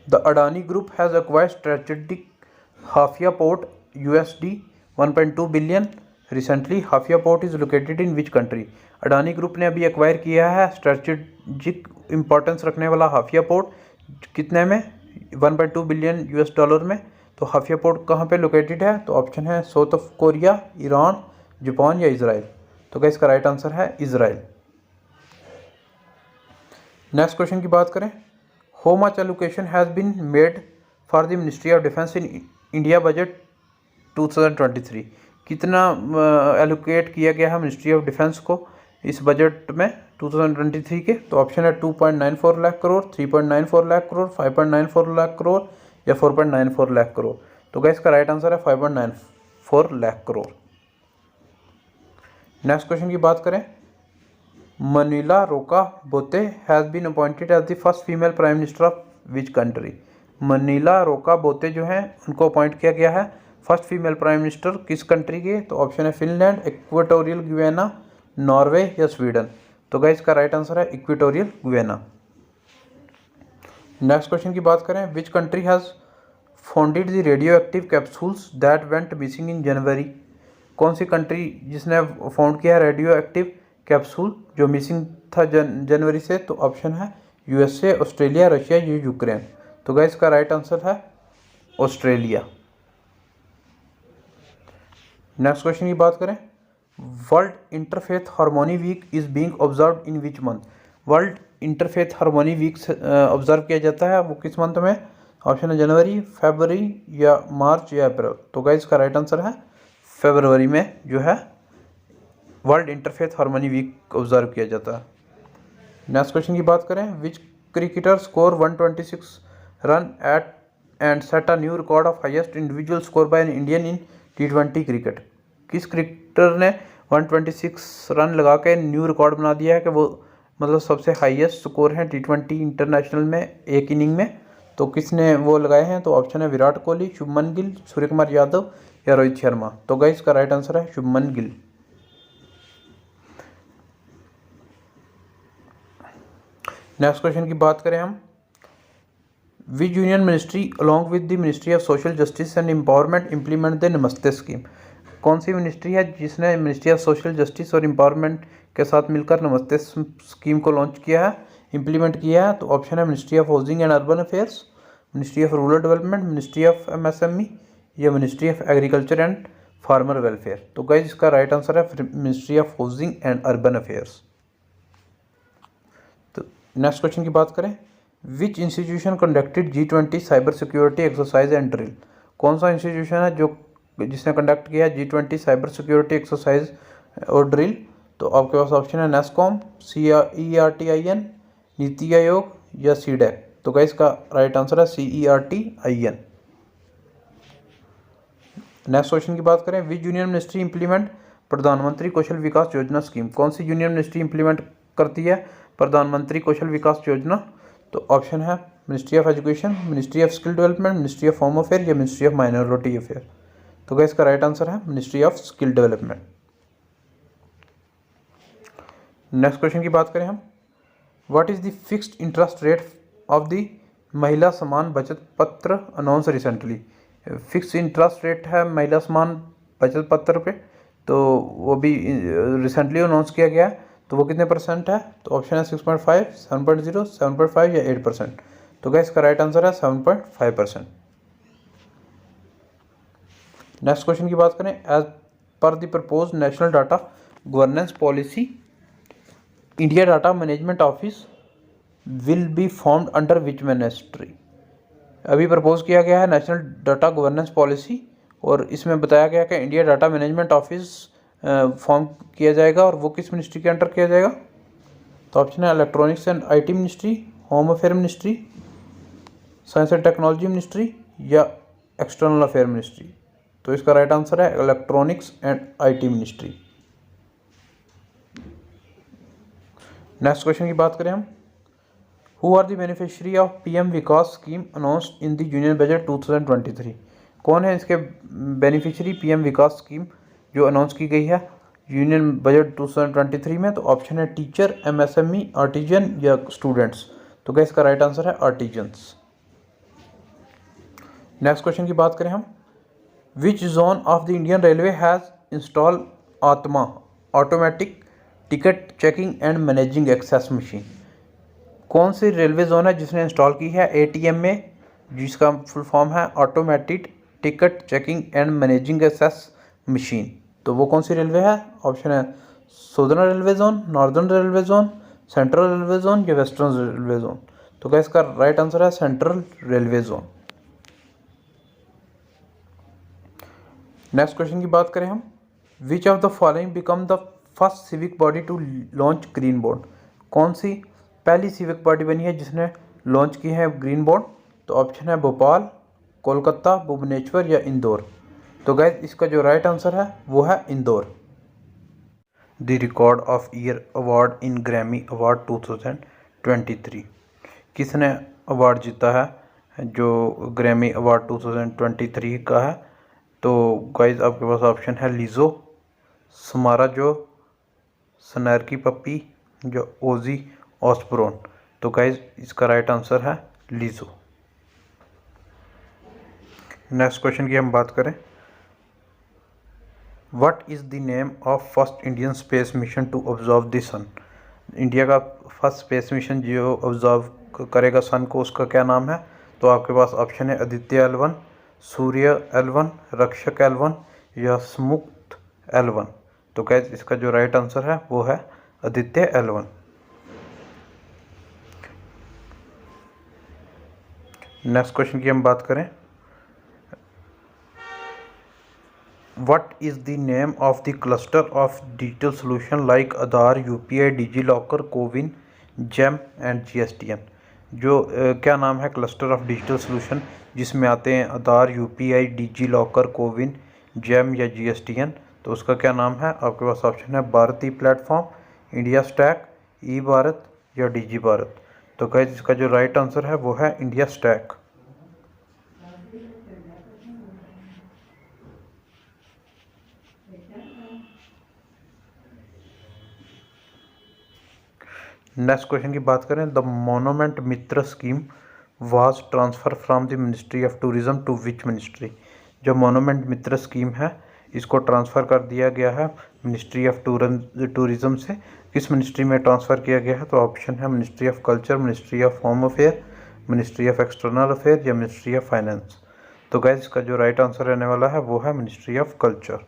the Adani group has acquired strategic Haifa port USD 1.2 billion recently. Haifa port is located in which country. Adani group ने अभी एक्वायर किया है स्ट्रेटेजिक इंपॉर्टेंस रखने वाला हाफिया पोर्ट कितने में? 1.2 बिलियन $US में। तो हाफिया पोर्ट कहाँ पे लोकेटेड है? तो ऑप्शन है south of Korea, Iran, Japan या इजराइल। तो क्या इसका राइट आंसर है इजराइल। नेक्स्ट क्वेश्चन की बात करें, How much allocation has been made for the Ministry of Defence in India Budget 2023? कितना एलोकेट किया गया है मिनिस्ट्री ऑफ डिफेंस को इस बजट में 2023 के? तो ऑप्शन है 2.94 लाख करोड़, 3.94 लाख करोड़, 5.94 लाख करोड़ या 4.94 लाख करोड़। तो गाइस इसका राइट आंसर है 5.94 लाख करोड़। नेक्स्ट क्वेश्चन की बात करें, Manuela Roka Botey has been appointed as the first female prime minister of which country? Manuela Roka Botey जो हैं उनको अपॉइंट किया गया है फर्स्ट फीमेल प्राइम मिनिस्टर किस कंट्री के? तो ऑप्शन है फिनलैंड, इक्वेटोरियल गियाना, नॉर्वे या स्वीडन। तो गाइस इसका राइट आंसर है इक्वेटोरियल गियाना। नेक्स्ट क्वेश्चन की बात करें, which country has founded the radioactive capsules that went missing in January? कौन सी कंट्री जिसने फाउंड किया है रेडियो एक्टिव कैप्सूल जो मिसिंग था जनवरी से? तो ऑप्शन है यूएसए, ऑस्ट्रेलिया, रशिया या यूक्रेन। तो गाइस इसका राइट आंसर है ऑस्ट्रेलिया। नेक्स्ट क्वेश्चन की बात करें, world interfaith harmony week is being observed in which month? World interfaith harmony week observe किया जाता है वो किस मंथ में? ऑप्शन है जनवरी, फरवरी या मार्च या अप्रैल। तो गाइस इसका राइट आंसर है फरवरी में जो है world interfaith harmony week observe किया जाता है। नेक्स्ट क्वेश्चन की बात करें, which cricketer score 126 run at and set a new record of highest individual score by an Indian in T20 cricket? किस क्रिकेटर ने 126 रन लगा के न्यू रिकॉर्ड बना दिया है कि वो मतलब सबसे हाईएस्ट स्कोर है T20 इंटरनेशनल में एक इनिंग में? तो किसने वो लगाए हैं? तो ऑप्शन है विराट कोहली, शुभमन गिल, सूर्य कुमार यादव या रोहित शर्मा। तो गाइस इसका राइट आंसर है शुभमन गिल। नेक्स्ट क्वेश्चन की बात करें हम, विच union ministry along with the ministry of social justice and empowerment implement the नमस्ते स्कीम? कौन सी मिनिस्ट्री है जिसने मिनिस्ट्री ऑफ सोशल जस्टिस और एम्पावरमेंट के साथ मिलकर नमस्ते स्कीम को लॉन्च किया है, इम्प्लीमेंट किया है? तो ऑप्शन है ministry of housing and urban affairs, ministry of rural development, ministry of MSME या ministry of agriculture and farmer welfare. तो गाइस इसका राइट आंसर है ministry of housing and urban affairs. तो नेक्स्ट क्वेश्चन की बात करें, which institution conducted G20 cyber security exercise and drill? कौन सा इंस्टीट्यूशन है जो जिसने कंडक्ट किया G20 साइबर सिक्योरिटी एक्सरसाइज और ड्रिल? तो आपके पास ऑप्शन है नेस्कॉम, CERTIN, नीति आयोग या CDAC। तो गाइस इसका राइट आंसर है CERTIN। नेक्स्ट क्वेश्चन की बात करें, विच यूनियन मिनिस्ट्री इंप्लीमेंट प्रधानमंत्री कौशल विकास योजना स्कीम? कौन सी यूनियन मिनिस्ट्री इंप्लीमेंट करती है प्रधानमंत्री कौशल विकास योजना? तो ऑप्शन है ministry of education, ministry of skill development, ministry of home affair या मिनिस्ट्री ऑफ माइनॉरिटी अफेयर। तो गाइस इसका राइट आंसर है ministry of skill development. Next question की बात करें हम, what is the fixed interest rate of the महिला समान बचत पत्र announce recently? Fix interest rate है महिला समान बचत पत्र पे, तो वो भी रिसेंटली अनाउंस किया गया है। तो वो कितने परसेंट है? तो ऑप्शन है 6.5, 7.0, 7.5 या 8%। तो गाइस इसका राइट आंसर है 7.5%। नेक्स्ट क्वेश्चन की बात करें, as per the propose national data governance policy India data management office will be formed under which ministry? अभी प्रपोज किया गया है नेशनल डाटा गवर्नेंस पॉलिसी और इसमें बताया गया कि India data management office form किया जाएगा और वो किस मिनिस्ट्री के अंडर किया जाएगा? तो ऑप्शन है electronics and IT ministry, home affair ministry, science and technology ministry या एक्सटर्नल अफेयर मिनिस्ट्री। तो इसका राइट आंसर है electronics and IT ministry. Next question की बात करें हम, who are the beneficiary of PM Vikas scheme announced in the union budget 2023? कौन है इसके बेनिफिशियरी PM विकास स्कीम जो अनाउंस की गई है यूनियन बजट 2023 में? तो ऑप्शन है टीचर, MSME, आर्टिजन या स्टूडेंट्स। तो गाइस इसका राइट आंसर है आर्टिजन्स। नेक्स्ट क्वेश्चन की बात करें हम, which zone of the Indian railway has install ATMA automatic ticket checking and managing access machine? कौन सी रेलवे जोन है जिसने इंस्टॉल की है ATM में, जिसका फुल फॉर्म है automatic ticket checking and managing access machine? तो वो कौन सी रेलवे है? ऑप्शन है southern railway zone, northern railway zone, central railway zone या वेस्टर्न रेलवे जोन। तो गाइस इसका राइट आंसर है central railway zone. Next question की बात करें हम, which of the following become the first civic body to launch green bond. कौन सी पहली सिविक बॉडी बनी है जिसने लॉन्च की है ग्रीन बॉन्ड। तो ऑप्शन है भोपाल, कोलकाता, भुवनेश्वर या इंदौर। तो गाइस इसका जो राइट आंसर है वो है Indore. The record of year award in Grammy award 2023, किसने अवार्ड जीता है जो ग्रैमी अवार्ड 2023 का है। तो गाइस आपके पास ऑप्शन है लीजो, समारा जो, स्नैर्की पप्पी, जो ओजी ऑस्बोर्न। तो गाइस इसका राइट आंसर है लीजो। नेक्स्ट क्वेश्चन की हम बात करें, what is the name of first Indian space mission to observe the sun. India का फर्स्ट स्पेस मिशन जो ऑब्जर्व करेगा सन को, उसका क्या नाम है। तो आपके पास ऑप्शन है आदित्य L1, सूर्य L1, रक्षक L1 या स्मुक्त L1। तो गाइस इसका जो राइट आंसर है वो है आदित्य L1। नेक्स्ट क्वेश्चन की हम बात करें, What is the name of the cluster of digital solution like Aadhaar, UPI, DigiLocker, CoWIN, GEM and GSTN। जो क्या नाम है क्लस्टर ऑफ डिजिटल सोल्यूशन जिसमें आते हैं आधार, UPI, DigiLocker, CoWIन, GEM या GSTN। तो उसका क्या नाम है। आपके पास ऑप्शन है भारतीय प्लेटफॉर्म, इंडिया स्टैक, ई भारत या डिजी भारत। तो गाइस इसका जो राइट आंसर है वो है इंडिया स्टैक। नेक्स्ट क्वेश्चन की बात करें, the monument Mitra scheme was transfer from the ministry of tourism to which ministry. जो मोनूमेंट मित्र स्कीम है इसको ट्रांसफ़र कर दिया गया है मिनिस्ट्री ऑफ टूरिज्म से, किस मिनिस्ट्री में ट्रांसफ़र किया गया है। तो ऑप्शन है ministry of culture, ministry of home affair, ministry of external affair या मिनिस्ट्री ऑफ फाइनेंस। तो गाइस इसका जो राइट आंसर रहने वाला है वो है ministry of culture.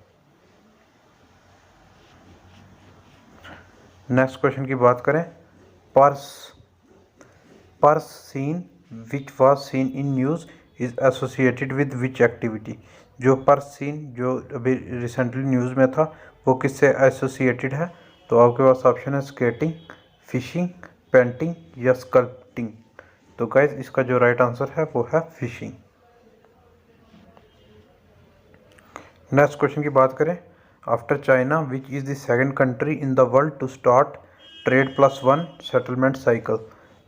Next question की बात करें, purse seine which was seen in news is associated with which activity. जो पर्स सीन जो अभी रिसेंटली न्यूज़ में था वो किससे एसोसिएटेड है। तो आपके पास ऑप्शन है स्केटिंग, फिशिंग, पेंटिंग या स्कल्पटिंग। तो गाइस इसका जो राइट आंसर है वो है फिशिंग। नेक्स्ट क्वेश्चन की बात करें, after China which is the second country in the world to start trade settlement cycle.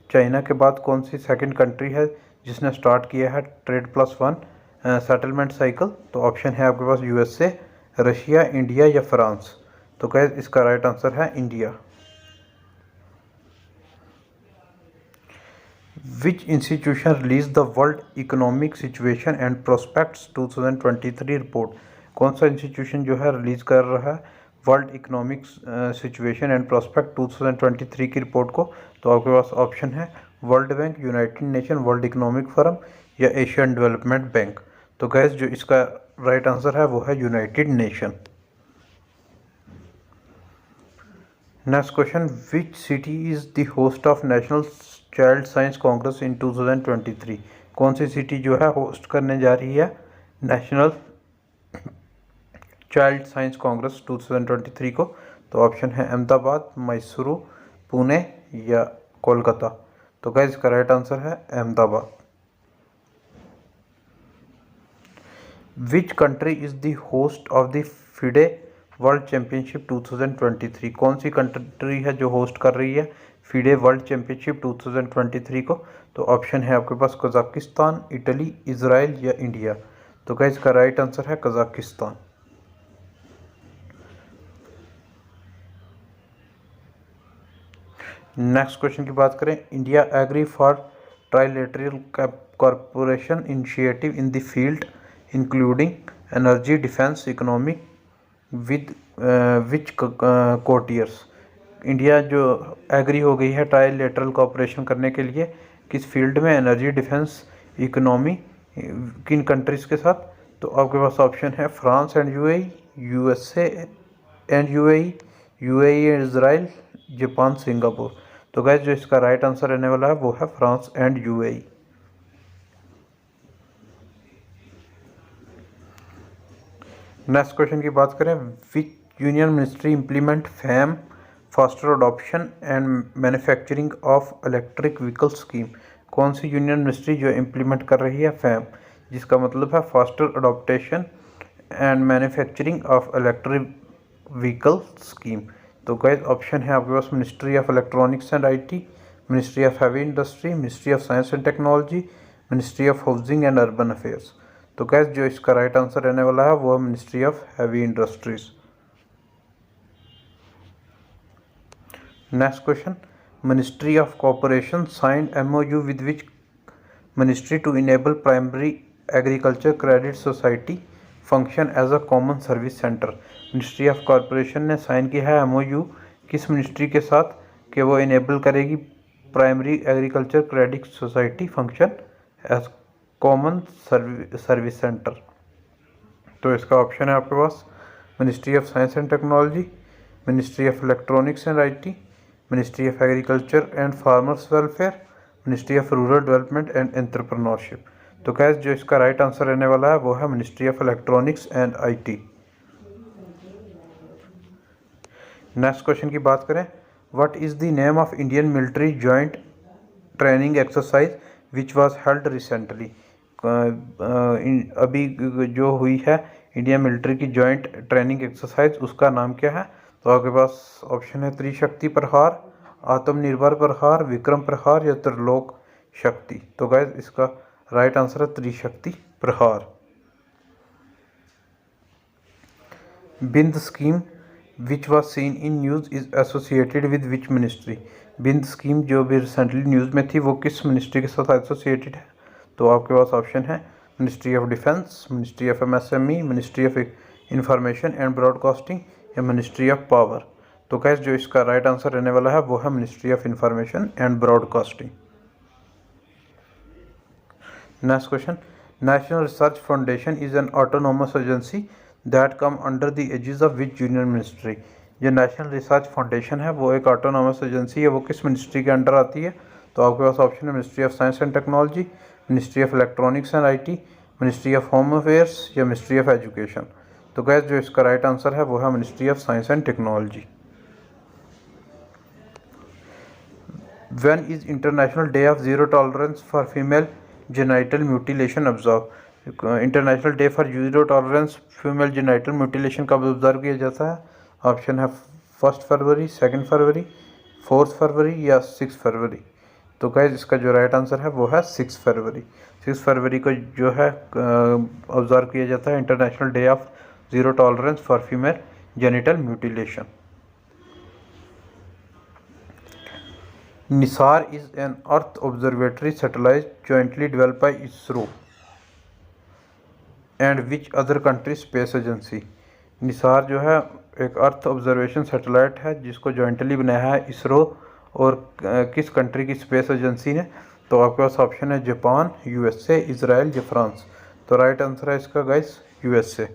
China के बाद कौन सी सेकंड कंट्री है जिसने स्टार्ट किया है ट्रेड+1 सेटलमेंट साइकिल। तो ऑप्शन है आपके पास USA, रशिया, इंडिया या फ्रांस। तो गाइस इसका राइट आंसर है India. Which institution release the world economic situation and prospects 2023 report. कौन सा इंस्टीट्यूशन जो है रिलीज कर रहा है world economic situation and prospect 2023 की रिपोर्ट को। तो आपके पास ऑप्शन है world bank, United nation, world economic forum या एशियन डेवलपमेंट बैंक। तो गैस जो इसका राइट आंसर है वो है United Nation. Next question, which city is the host of national child science congress in 2023। कौन सी सिटी जो है होस्ट करने जा रही है नेशनल चाइल्ड साइंस कांग्रेस 2023 को। तो ऑप्शन है अहमदाबाद, मैसूरू, पुणे या कोलकाता। तो गाइस इसका राइट आंसर है Ahmedabad. Which country is the host of the FIDE world championship 2023। कौन सी कंट्री है जो होस्ट कर रही है फिडे वर्ल्ड चैम्पियनशिप 2023 को। तो ऑप्शन है आपके पास कजाकिस्तान, इटली, इजराइल या इंडिया। तो गाइस इसका राइट आंसर है कजाकिस्तान। नेक्स्ट क्वेश्चन की बात करें, India agree for trilateral corporation initiative in the field including energy, defence, economic with which countries. India जो एग्री हो गई है ट्राइलेटरल कॉपरेशन करने के लिए किस फील्ड में, एनर्जी, डिफेंस, इकोनॉमी, किन कंट्रीज़ के साथ। तो आपके पास ऑप्शन है France and UAE, USA and UAE, UAE and Israel, Japan, Singapore. तो गाइस जो इसका राइट आंसर रहने वाला है वो है France and UAE. Next question की बात करें, which union ministry implement fam faster adoption and manufacturing of electric vehicle scheme. कौन सी यूनियन मिनिस्ट्री जो इम्प्लीमेंट कर रही है फैम, जिसका मतलब है faster adoption and manufacturing of electric vehicle scheme. तो गाइस ऑप्शन है आपके पास ministry of electronics and IT, ministry of heavy industry, ministry of science and technology, ministry of housing and urban affairs. तो guys जो इसका right answer रहने वाला है वो है ministry of heavy industries. Next question, ministry of corporation signed MOU with which ministry to enable primary agriculture credit society function as a common service centre. Ministry of corporation ने sign किया है MOU किस ministry के साथ कि वो enable करेगी primary agriculture credit society function as common service centre. तो इसका ऑप्शन है आपके पास ministry of science and technology, ministry of electronics and IT, ministry of agriculture and farmers welfare, ministry of rural development and entrepreneurship. तो guys जो इसका right answer रहने वाला है वो है ministry of electronics and IT. Next question की बात करें, what is the name of Indian military joint training exercise which was held recently. अभी जो हुई है इंडियन मिलिट्री की जॉइंट ट्रेनिंग एक्सरसाइज, उसका नाम क्या है। तो आपके पास ऑप्शन है त्रिशक्ति प्रहार, आत्मनिर्भर प्रहार, विक्रम प्रहार या त्रिलोक शक्ति। तो गाइस इसका राइट आंसर है Trishakti Prahar. BIND scheme which was seen in news is associated with which ministry. BIND scheme जो भी रिसेंटली न्यूज़ में थी वो किस मिनिस्ट्री के साथ एसोसिएटेड है। तो आपके पास ऑप्शन है ministry of defence, ministry of MSME, ministry of information and broadcasting या मिनिस्ट्री ऑफ पावर। तो गैस जो इसका राइट आंसर रहने वाला है वो है ministry of information and broadcasting. Next question, national research foundation is an autonomous agency that come under the edges of which union ministry. जो नेशनल रिसर्च फाउंडेशन है वो एक ऑटोनोमस एजेंसी है, वो किस मिनिस्ट्री के अंडर आती है। तो आपके पास ऑप्शन है ministry of science and technology, ministry of electronics and IT, ministry of home affairs या मिनिस्ट्री ऑफ एजुकेशन। तो गैस जो इसका राइट आंसर है वो है ministry of science and technology. When is international day of zero tolerance for female genital mutilation observe. International day for zero tolerance female genital mutilation कब observe किया जाता है। ऑप्शन है 1 फरवरी, 2 फरवरी, 4 फरवरी या 6 फरवरी। तो गाइस इसका जो राइट आंसर है वो है 6 फरवरी। 6 फरवरी को जो है ऑब्जर्व किया जाता है international day of zero tolerance for female genital mutilation. Nisar is an Earth observatory satellite jointly developed by ISRO and which other country space agency। Nisar जो है एक अर्थ ऑब्जर्वेशन सैटेलाइट है जिसको जॉइंटली बनाया है इसरो और किस कंट्री की स्पेस एजेंसी ने। तो आपके पास ऑप्शन है जापान, यूएसए, इजराइल या फ्रांस। तो राइट आंसर है इसका guys USA.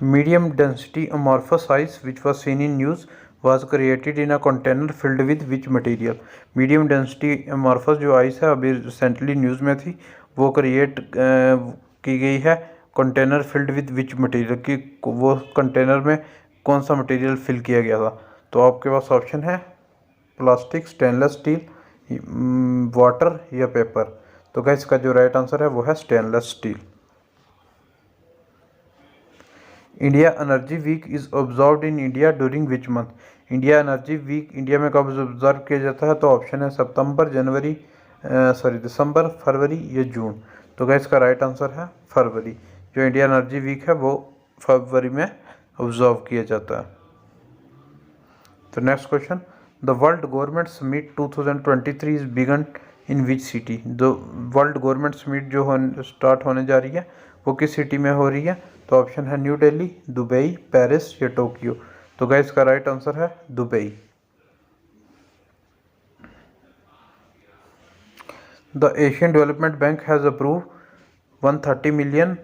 Medium density amorphous ice which was seen in news was created in a container filled with which material। Medium density amorphous जो आइस है अभी recently news में थी वो क्रिएट की गई है container filled with which material की, वो कंटेनर में कौन सा मटेरियल फिल किया गया था। तो आपके पास ऑप्शन है प्लास्टिक, स्टेनलेस स्टील, वाटर या पेपर। तो गाइस इसका जो राइट आंसर है वो है stainless steel. India energy week is observed in India during which month. India energy week India में कब ऑब्जर्व किया जाता है। तो ऑप्शन है सितंबर, दिसंबर, फरवरी या जून। तो गाइस इसका राइट आंसर है फरवरी। जो इंडिया एनर्जी वीक है वो फरवरी में ऑब्जर्व किया जाता है। तो next question, the world government summit 2023 is begin in which city. The world government summit जो स्टार्ट होने जा रही है वो किस सिटी में हो रही है। तो ऑप्शन है न्यू दिल्ली, दुबई, पेरिस या टोक्यो। तो गाइस इसका राइट आंसर है Dubai. The Asian development bank has approve 130 million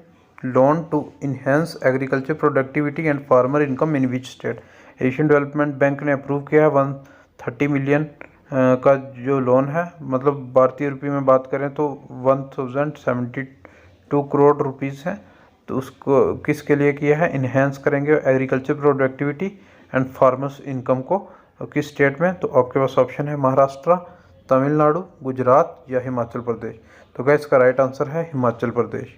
loan to enhance agriculture productivity and farmer income in which state? Asian development bank ने अप्रूव किया है 130 million का जो loan है, मतलब भारतीय रुपये में बात करें तो 1072 करोड़ रुपीस है। तो उसको किसके लिए किया है? इन्हेंस करेंगे agriculture productivity and farmers income को किस स्टेट में? तो आपके पास ऑप्शन है महाराष्ट्र, तमिलनाडु, गुजरात या हिमाचल प्रदेश। तो गाइस इसका राइट आंसर है Himachal Pradesh.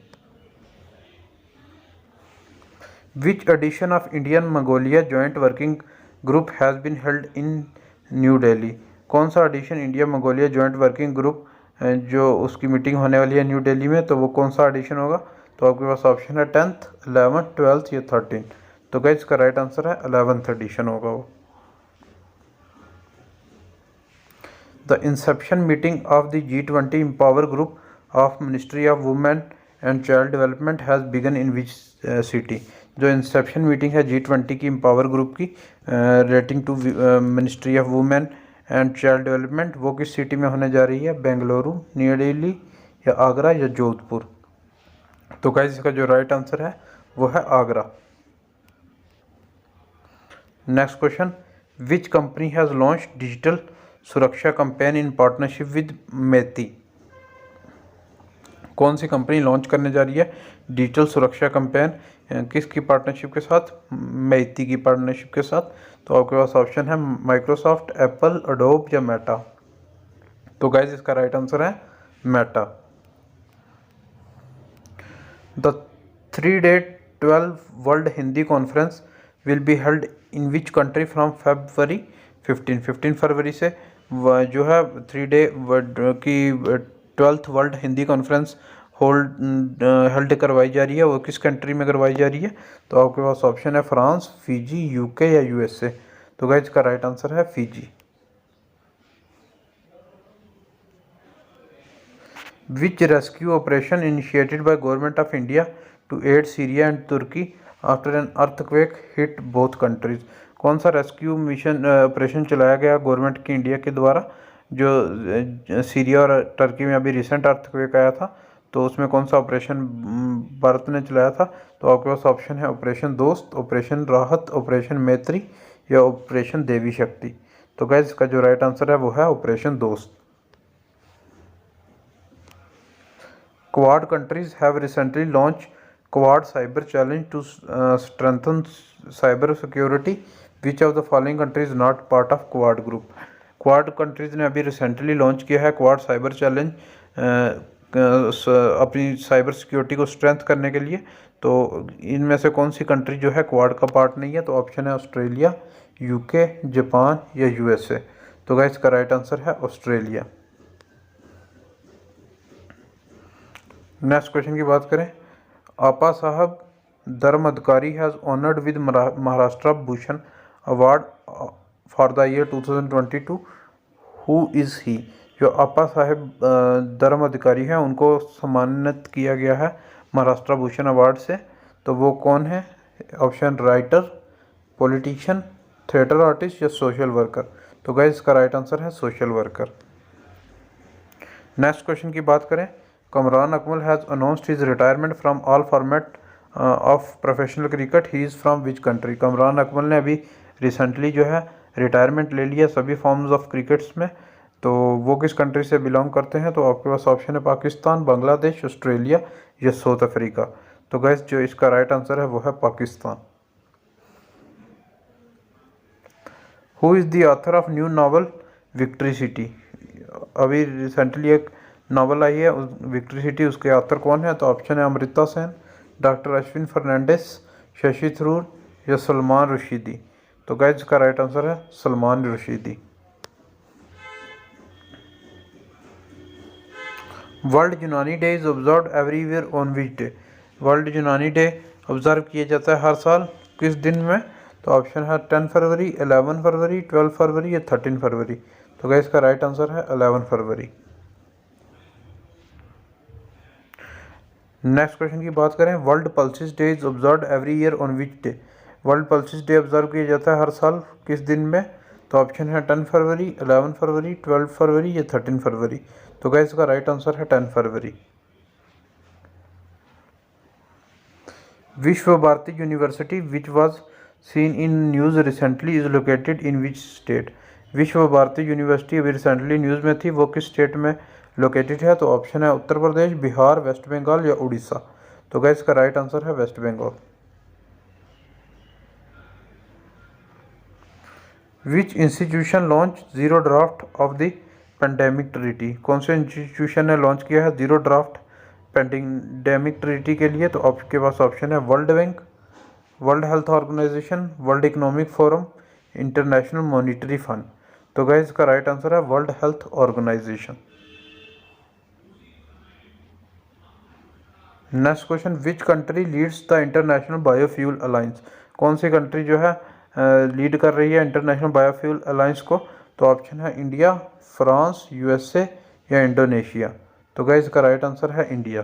Which edition of Indian Mongolia joint working group has been held in New Delhi? कौन सा edition India Mongolia joint working group जो उसकी मीटिंग होने वाली है न्यू दिल्ली में, तो वो कौन सा एडिशन होगा? तो आपके पास ऑप्शन है 10th, 11th, 12th या 13। तो गाइस इसका राइट आंसर है 11th एडिशन होगा वो। The inception meeting of the G20 empower group of ministry of women and child development has begun in which city? जो इंसेप्शन मीटिंग है G20 की empower group की relating to ministry of women and child development, वो किस city में होने जा रही है? बेंगलुरु, न्यू दिल्ली या आगरा या जोधपुर? तो गाइस इसका जो राइट आंसर है वो है Agra. Next question, which company has launch digital सुरक्षा कैंपेन इन पार्टनरशिप विद मेती? कौन सी कंपनी लॉन्च करने जा रही है डिजिटल सुरक्षा कैंपेन, किसकी पार्टनरशिप के साथ? मेती की पार्टनरशिप के साथ। तो आपके पास ऑप्शन है माइक्रोसॉफ्ट, एप्पल, एडोब या मेटा। तो गाइस इसका राइट आंसर है Meta. The 3-day 12 world Hindi conference will be held in which country from February 15 फरवरी से जो है 3-day की 12th world Hindi conference held करवाई जा रही है, वो किस कंट्री में करवाई जा रही है? तो आपके पास ऑप्शन है फ्रांस, फिजी, यूके या यूएसए। तो गाइस इसका राइट आंसर है Fiji. Which rescue operation initiated by government of India to aid Syria and Turkey after an earthquake hit both countries? कौन सा रेस्क्यू मिशन ऑपरेशन चलाया गया government की India के द्वारा जो सीरिया और टर्की में अभी रिसेंट अर्थक्वेक आया था, तो उसमें कौन सा ऑपरेशन भारत ने चलाया था? तो आपके पास ऑप्शन है ऑपरेशन दोस्त, ऑपरेशन राहत, ऑपरेशन मैत्री या ऑपरेशन देवी शक्ति। तो गाइस इसका जो राइट आंसर है वो है operation Dost. Quad countries have recently launch Quad cyber challenge to strengthen cyber security, which of the following countries not part of Quad group? Quad countries ने अभी रिसेंटली लॉन्च किया है क्वाड साइबर चैलेंज अपनी cyber security को strength करने के लिए। तो इनमें से कौन सी कंट्री जो है क्वाड का पार्ट नहीं है? तो ऑप्शन है ऑस्ट्रेलिया, यूके, जापान या यूएसए। तो गाइस इसका राइट आंसर है ऑस्ट्रेलिया। नेक्स्ट क्वेश्चन की बात करें, Appa Sahab Dharmadhikari has honoured with Maharashtra Bhushan award for the year 2022, who is he? जो आपा साहेब धर्माधिकारी हैं उनको सम्मानित किया गया है महाराष्ट्र भूषण अवार्ड से, तो वो कौन है? Option writer, politician, theatre artist या सोशल वर्कर। तो गाइस इसका राइट आंसर है सोशल वर्कर। नेक्स्ट क्वेश्चन की बात करें, Kamran Akmal has announced his retirement from all format of professional cricket, he is from which country? Kamran Akmal ने अभी रिसेंटली जो है रिटायरमेंट ले लिया सभी फॉर्म्स ऑफ क्रिकेट्स में, तो वो किस कंट्री से बिलोंग करते हैं? तो आपके पास ऑप्शन है पाकिस्तान, बांग्लादेश, ऑस्ट्रेलिया या साउथ अफ्रीका। तो गाइस जो इसका राइट आंसर है वो है Pakistan. Who is the author of new novel victory city? अभी रिसेंटली एक नावल आई है विक्ट्री सिटी, उसके ऑथर कौन है? तो ऑप्शन है अमृता सेन, डॉक्टर अश्विन फर्नांडिस, शशि थरूर या सलमान रुशीदी। तो गाइस इसका राइट आंसर है सलमान रुशीदी। वर्ल्ड यूनानी day is observe everywhere on which day? World यूनानी डे ऑब्जर्व किया जाता है हर साल किस दिन में? तो ऑप्शन है 10 फरवरी, 11 फरवरी, 12 फरवरी या 13 फरवरी। तो गाइस इसका राइट आंसर है 11 फरवरी। नेक्स्ट क्वेश्चन की बात करें, world pulses day is observe every year on which day? World pulses day observe किया जाता है हर साल किस दिन में? तो ऑप्शन है 10 फरवरी, 11 फरवरी, 12 फरवरी या 13 फरवरी। तो गाइस इसका राइट आंसर है 10 फरवरी। Visva Bharati university which was seen in news recently is located in which state. Visva Bharati university अभी रिसेंटली न्यूज़ में थी, वो किस स्टेट में लोकेटेड है? तो ऑप्शन है उत्तर प्रदेश, बिहार, वेस्ट बंगाल या उड़ीसा। तो गाइस इसका राइट आंसर है West Bengal. Which institution launch zero draft of the pandemic treaty. कौन से इंस्टीट्यूशन ने लॉन्च किया है जीरो ड्राफ्ट पेंडेमिक ट्रीटी के लिए? तो आपके पास ऑप्शन है world bank, world health organization, world economic forum, international monetary fund. तो गाइस इसका राइट आंसर है world health organization. Next question, which country leads the international biofuel alliance. कौन सी कंट्री जो है लीड कर रही है इंटरनेशनल बायोफ्यूल अलायंस को? तो ऑप्शन है इंडिया, फ्रांस, यूएसए या इंडोनेशिया। तो गाइस इसका राइट आंसर है India.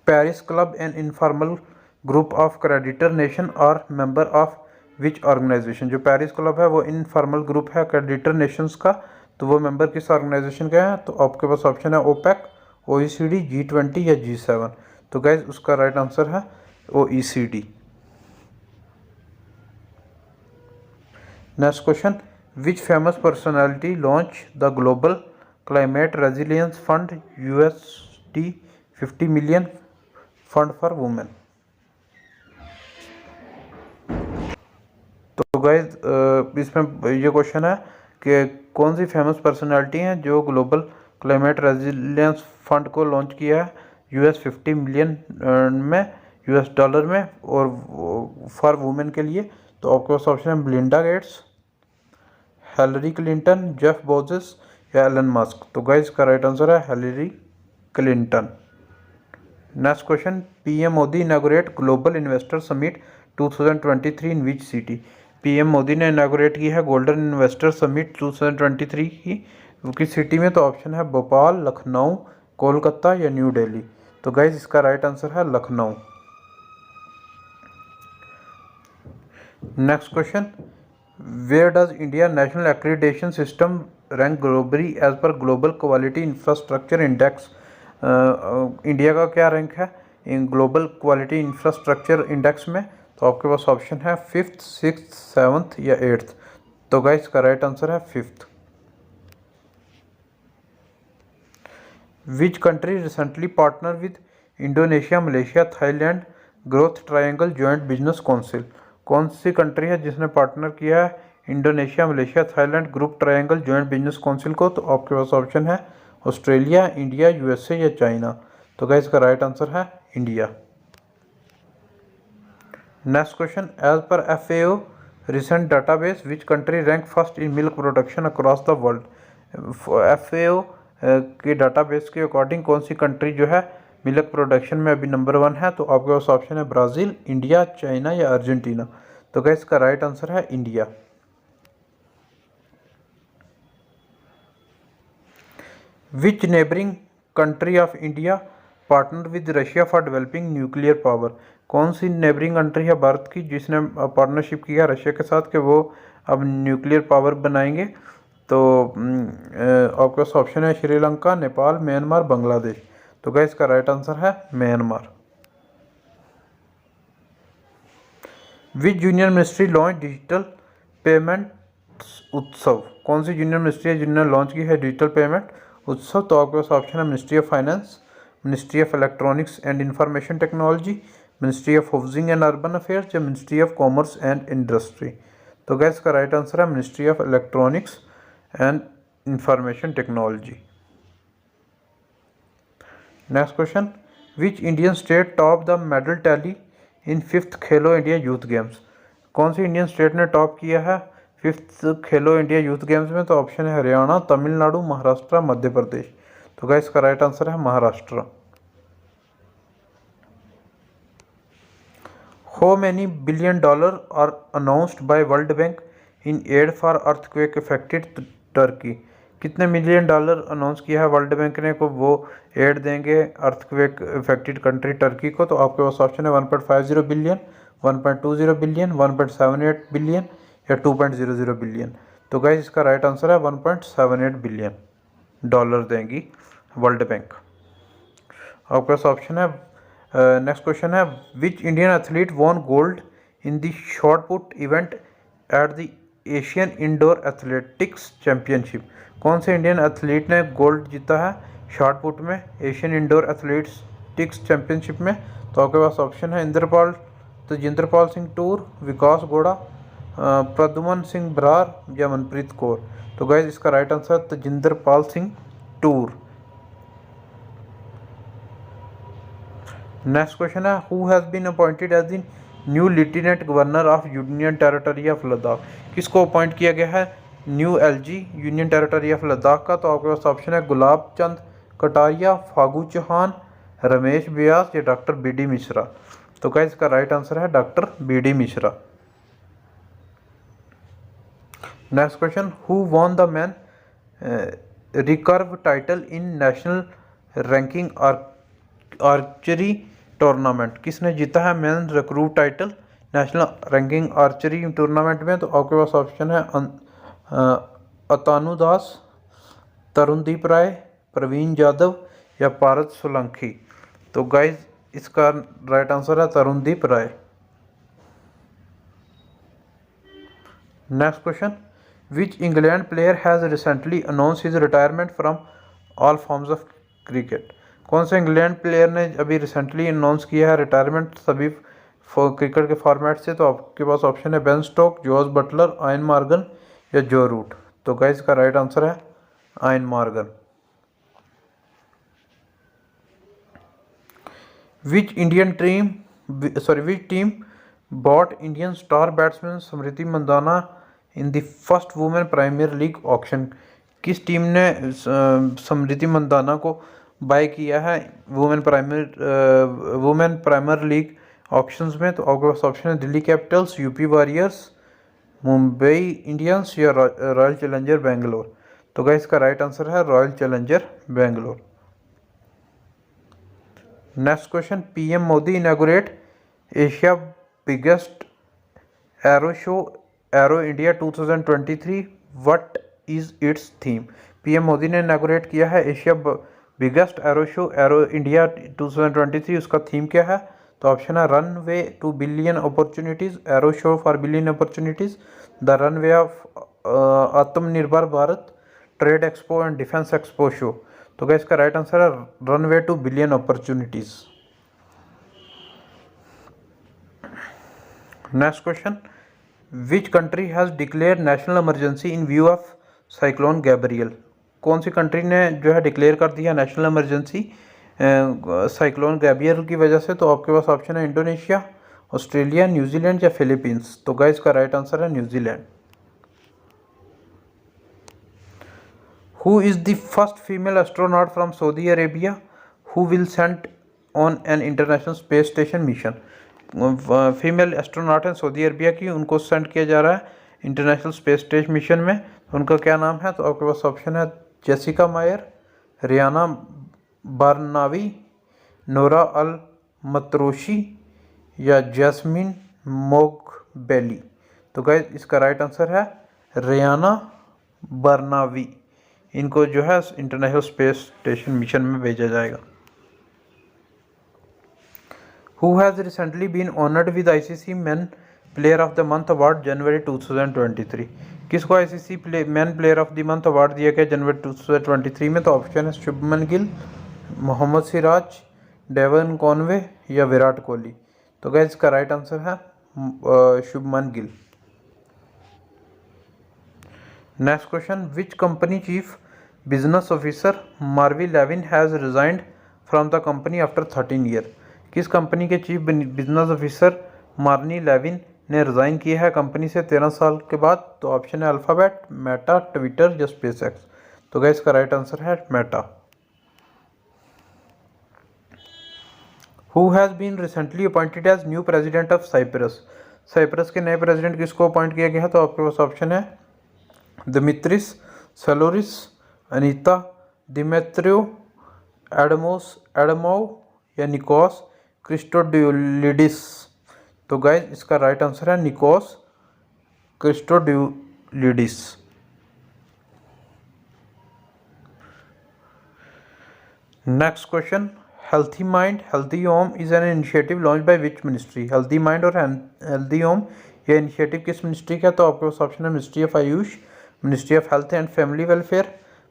Paris club an informal group of creditor nation और मेंबर ऑफ विच ऑर्गेनाइजेशन। जो पेरिस क्लब है वो इनफॉर्मल ग्रुप है क्रेडिटर नेशंस का, तो वो मेंबर किस ऑर्गेनाइजेशन का है? तो आपके पास ऑप्शन है ओपेक, OECD, G20 या G7। तो गाइज उसका राइट आंसर है OECD। Next question, which famous personality launch the global climate resilience fund $50 million fund for women. तो गाइज इसमें ये क्वेश्चन है कि कौन सी फेमस पर्सनालिटी हैं जो ग्लोबल क्लाइमेट रेजिलियंस फंड को लॉन्च किया है $50 मिलियन में, $, में, और फॉर वुमेन के लिए। तो आपके पास ऑप्शन है Belinda Gates, Hillary Clinton, Jeff Bezos या एलन मस्क। तो गाइज का राइट आंसर है Hillary Clinton. Next question, PM Modi inaugurate global investor summit 2023 in which city. PM Modi ने इनॉग्रेट की है गोल्डन इन्वेस्टर समिट 2023 की, वो किस सिटी में? तो ऑप्शन है भोपाल, लखनऊ, कोलकाता या न्यू दिल्ली। तो गाइज इसका राइट आंसर है Lucknow. Next question, where does India national accreditation system rank globally as per global quality infrastructure index. India का क्या रैंक है इन ग्लोबल क्वालिटी इंफ्रास्ट्रक्चर इंडेक्स में? तो आपके पास ऑप्शन है 5th, 6th, 7th या 8th। तो गाइस का राइट आंसर है 5th। Which country recently partner with Indonesia, Malaysia, Thailand growth triangle joint business council. कौन सी कंट्री है जिसने पार्टनर किया है Indonesia, Malaysia, Thailand group triangle joint business council को? तो आपके पास ऑप्शन है ऑस्ट्रेलिया, इंडिया, यूएसए या चाइना। तो गाइस का राइट आंसर है India. Next question, as per FAO recent database which country rank first in milk production across the world. FAO के डाटाबेस के अकॉर्डिंग कौन सी कंट्री जो है मिल्क प्रोडक्शन में अभी नंबर 1 है? तो आपके पास ऑप्शन है ब्राज़ील, इंडिया, चाइना या अर्जेंटीना। तो गाइस का राइट आंसर है India. Which neighbouring country of India partner with Russia for developing nuclear power. कौन सी नेबरिंग कंट्री है भारत की जिसने पार्टनरशिप किया रशिया के साथ कि वो अब न्यूक्लियर पावर बनाएंगे? तो आपके पास ऑप्शन है श्रीलंका, नेपाल, म्यांमार, बांग्लादेश। तो गाइस इसका राइट आंसर है म्यांमार। विच union ministry launch digital payment उत्सव। कौन सी यूनियन मिनिस्ट्री है जिन्होंने लॉन्च की है डिजिटल पेमेंट उत्सव? तो आपके पास ऑप्शन है ministry of finance, ministry of electronics and information technology, ministry of housing and urban affairs या ministry of commerce and industry. तो गाइस का राइट आंसर है ministry of electronics and information technology. Next question, which Indian state top the medal tally in 5th Khelo India youth games. कौन सी Indian state ने top किया है 5th Khelo India youth games में? तो ऑप्शन है हरियाणा, तमिलनाडु, महाराष्ट्र, मध्य प्रदेश। तो गाइस का राइट आंसर है Maharashtra. How many $billion are announced by world bank in aid for earthquake affected Turkey. कितने $1 मिलियन अनाउंस किया है वर्ल्ड बैंक ने को वो एड देंगे अर्थक्वेक अफेक्टेड कंट्री टर्की को? तो आपके पास ऑप्शन है 1.50 बिलियन, 1.20 बिलियन, 1.78 बिलियन या 2.00 बिलियन। तो गाइस इसका राइट आंसर है $1.78 बिलियन देंगी वर्ल्ड बैंक। आपके पास ऑप्शन है, नेक्स्ट क्वेश्चन है, which Indian athlete won gold in the shot put event at the Asian indoor athletics championship. कौन से इंडियन एथलीट ने गोल्ड जीता है शॉट पुट में एशियन इंडोर एथलेटिक्स चैम्पियनशिप में? तो आपके पास ऑप्शन है इंद्रपाल तजिंदरपाल सिंह टूर, विकास गोड़ा, प्रद्युमन सिंह बरार या मनप्रीत कौर। तो गाइज इसका right answer Tajinderpal Singh Toor. Next question है, who has been appointed as the new lieutenant governor of union territory of Ladakh. किसको अपॉइंट किया गया है new LG union territory of Ladakh का? तो आपके पास ऑप्शन है गुलाब चंद कटारिया, फागू चौहान, रमेश व्यास या डॉक्टर बी डी मिश्रा। तो क्या इसका राइट आंसर है doctor B D Mishra. Next question, who won the man recurve title in national ranking archery tournament. किसने जीता है man recurve title national ranking archery tournament में? तो आपके पास ऑप्शन है अतानु दास, तरुणदीप राय, प्रवीण यादव या पारस सोलंकी। तो गाइज इसका राइट आंसर है Tarundeep Rai. Next question, which England player has recently announce his retirement from all forms of cricket. कौन से इंग्लैंड प्लेयर ने अभी रिसेंटली अनाउंस किया है रिटायरमेंट सभी क्रिकेट के फॉर्मेट से? तो आपके पास ऑप्शन है Ben Stoke, Jos Buttler, Eoin Morgan या जो रूट। तो गाइस का राइट आंसर है Eoin Morgan. Which team bought Indian star batsman Smriti Mandhana in the first women premier league auction. किस टीम ने स्मृति मंदाना को बाय किया है वुमेन प्रीमियर लीग ऑप्शंस में? तो आपके पास ऑप्शन है Delhi Capitals, UP warriors, Mumbai Indians या रॉयल चैलेंजर बेंगलोर। तो गाइस इसका राइट आंसर है royal challenger Bangalore. Next question, PM Modi inaugurate Asia biggest arrow show arrow India 2023, what is it's theme. PM Modi ने इनॉग्रेट किया है Asia biggest arrow show arrow India 2023, उसका theme क्या है? तो ऑप्शन है run way two billion opportunities, arrow show for billion opportunities, the run way of आत्मनिर्भर Bharat, trade expo and defence expo show. तो क्या इसका राइट आंसर है run way two billion opportunities. Next question, which country has declare national emergency in view of cyclone Gabriel. कौन सी country ने जो है डिक्लेयर कर दिया नेशनल इमरजेंसी साइक्लोन गैब्रियल की वजह से? तो आपके पास ऑप्शन है इंडोनेशिया, ऑस्ट्रेलिया, न्यूजीलैंड या फिलीपींस। तो गाइस का राइट आंसर है New Zealand. Who is the first female astronaut from Saudi Arabia who will Saint on an international space station mission. Female astronaut है सऊदी अरबिया की, उनको send किया जा रहा है इंटरनेशनल स्पेस स्टेशन मिशन में। उनका क्या नाम है? तो आपके पास ऑप्शन है जेसिका मायर, रियाना बारनावी, नोरा अल मतरोशी या जैस्मिन मोगबेली। तो गाइस इसका राइट आंसर है रियाना बारनावी। इनको जो है इंटरनेशनल स्पेस स्टेशन मिशन में भेजा जाएगा। Who has recently been honored with ICC Men Player of the Month Award जनवरी 2023। किसको ICC man player of the month award दिया गया जनवरी 2023 में? तो ऑप्शन है शुभमन गिल, मोहम्मद सिराज, डेवन कॉनवे या विराट कोहली। तो गाइस इसका राइट आंसर है Shubman Gill. Next question, which company chief business officer Marnie Levine has resigned from the company after 13 year. किस कंपनी के chief business officer Marnie Levine ने रिज़ाइन किया है कंपनी से 13 साल के बाद? तो ऑप्शन है अल्फ़ाबेट, मेटा, ट्विटर या स्पेसएक्स। तो गाइस इसका राइट आंसर है Meta. Who has been recently appointed as new president of Cyprus. Cyprus के नए प्रेसिडेंट किसको अपॉइंट किया गया है? तो आपके पास ऑप्शन है Dimitris Syllouris, Annita Demetriou, Adamov या निकोस क्रिस्टोड्यूलिडिस। तो गाइस इसका राइट आंसर है Nikos Christodoulides. Next question, healthy mind healthy home is an initiative launch by which ministry. Healthy mind और हेल्थी होम ये इनिशिएटिव किस ministry का है? तो आपके पास ऑप्शन है ministry of AYUSH, ministry of health and family welfare,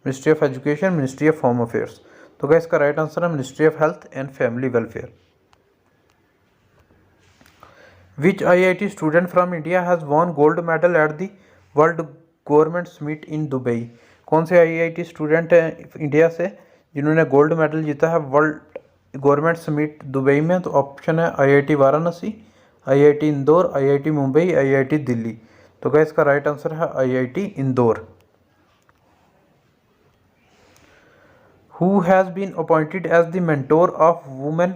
ministry of education, ministry of home affairs. तो क्या इसका राइट आंसर है ministry of health and family welfare. Which IIT student from India has won gold medal at the world government meet in Dubai. कौन से IIT student हैं India से जिन्होंने gold medal जीता है वर्ल्ड गवर्नमेंट समिट दुबई में? तो option है IIT Varanasi, IIT Indore, IIT Mumbai, IIT Delhi. तो क्या इसका राइट आंसर है IIT Indore. Who has been appointed as the mentor of women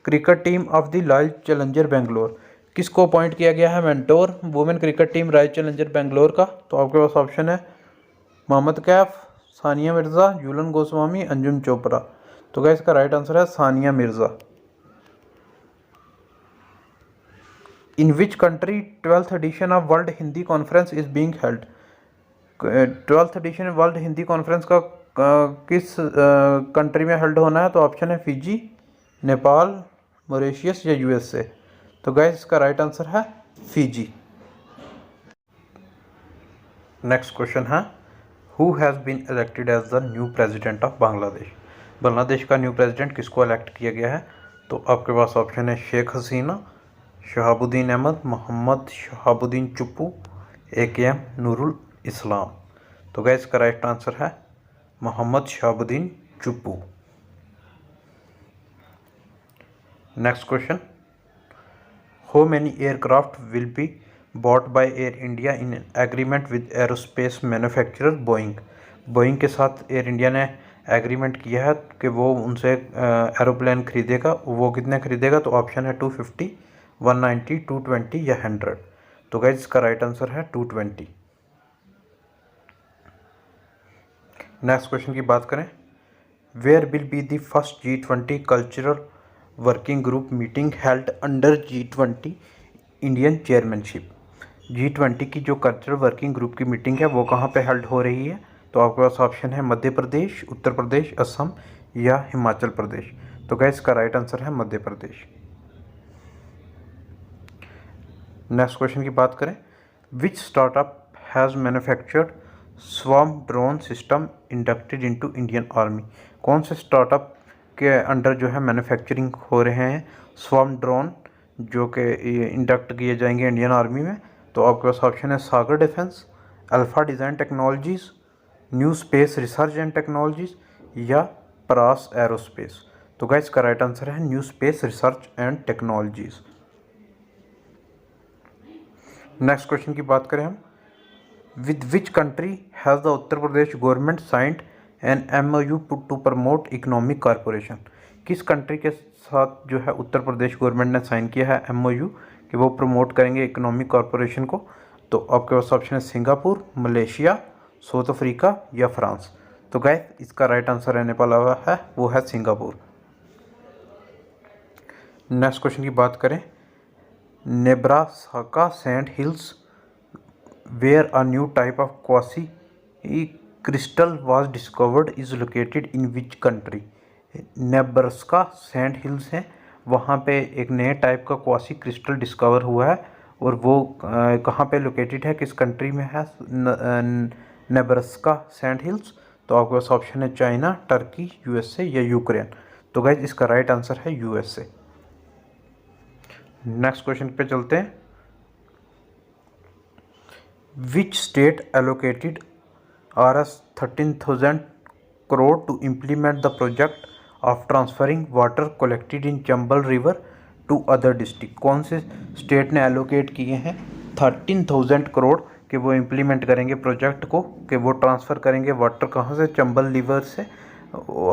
cricket team of the royal challenger Bangalore. किसको अपॉइंट किया गया है mentor women cricket team royal challenger Bangalore का? तो आपके पास ऑप्शन है मोहम्मद कैफ, सानिया मिर्ज़ा, झूलन गोस्वामी, अंजुम चोपड़ा। तो क्या इसका राइट आंसर है Sania Mirza. In which country 12th edition of world Hindi conference is being held. 12th edition world Hindi conference का किस कंट्री में हेल्ड होना है? तो ऑप्शन है फिजी, नेपाल, मॉरिशियस या USA। तो गाइस इसका राइट आंसर है फिजी। नेक्स्ट क्वेश्चन है, who has been elected as the new president of Bangladesh. Bangladesh का न्यू प्रेसिडेंट किसको इलेक्ट किया गया है? तो आपके पास ऑप्शन है शेख हसीना, शहाबुद्दीन अहमद, मोहम्मद शहाबुद्दीन चुप्पू, AKM नूरुल इस्लाम। तो गाइस इसका राइट आंसर है Mohammed Shahabuddin Chuppu. Next question, how many aircraft will be bought by Air India in agreement with aerospace manufacturer Boeing. Boeing के साथ एयर इंडिया ने एग्रीमेंट किया है कि वो उनसे एरोप्लेन खरीदेगा। वो कितने खरीदेगा? तो ऑप्शन है 250, 190, 220 या 100। तो गाइस इसका राइट आंसर है 220। नेक्स्ट क्वेश्चन की बात करें, where will be the first G20 cultural working group meeting held under G20 Indian chairmanship. G20 की जो कल्चरल वर्किंग ग्रुप की मीटिंग है वो कहाँ पे हेल्ड हो रही है? तो आपके पास ऑप्शन है मध्य प्रदेश, उत्तर प्रदेश, असम या हिमाचल प्रदेश। तो गाइस इसका राइट आंसर है मध्य प्रदेश। नेक्स्ट क्वेश्चन की बात करें, which startup has manufactured swarm drone system inducted into Indian army. कौन से स्टार्टअप के अंडर जो है मैन्युफैक्चरिंग हो रहे हैं स्वार्म ड्रोन जो कि इंडक्ट किए जाएंगे इंडियन आर्मी में? तो आपके पास ऑप्शन है Sagar defence, Alpha Design Technologies, New Space Research and Technologies या परास एरोस्पेस। तो गाइस इसका राइट आंसर है New Space Research and Technologies. Next question की बात करें हम, with which country has the Uttar Pradesh government signed an MOU to promote economic corporation. किस country के साथ जो है उत्तर प्रदेश गवर्नमेंट ने साइन किया है MOU कि वो प्रमोट करेंगे इकोनॉमिक कॉरपोरेशन को? तो आपके पास ऑप्शन है सिंगापुर, मलेशिया, साउथ अफ्रीका या फ्रांस। तो गाइस इसका राइट आंसर रहने वाला है वो है सिंगापुर। नेक्स्ट क्वेश्चन की बात करें, Nebraska sand hills where a new type of quasi crystal was discovered is located in which country। Nebraska sand hills हैं, वहाँ पे एक नए टाइप का क्वासी क्रिस्टल डिस्कवर हुआ है और वो कहाँ पे लोकेटेड है, किस कंट्री में है नेब्रास्का सैंड हिल्स? तो आपके पास ऑप्शन है चाइना, टर्की, USA या यूक्रेन। तो गाइज इसका राइट आंसर है USA। नेक्स्ट क्वेश्चन पे चलते हैं, Which state allocated Rs 13,000 crore to implement the project of transferring water collected in Chambal River to other district। कौन से स्टेट ने एलोकेट किए हैं 13,000 करोड़ कि वो इम्प्लीमेंट करेंगे प्रोजेक्ट को, कि वो ट्रांसफ़र करेंगे वाटर कहाँ से, चंबल रिवर से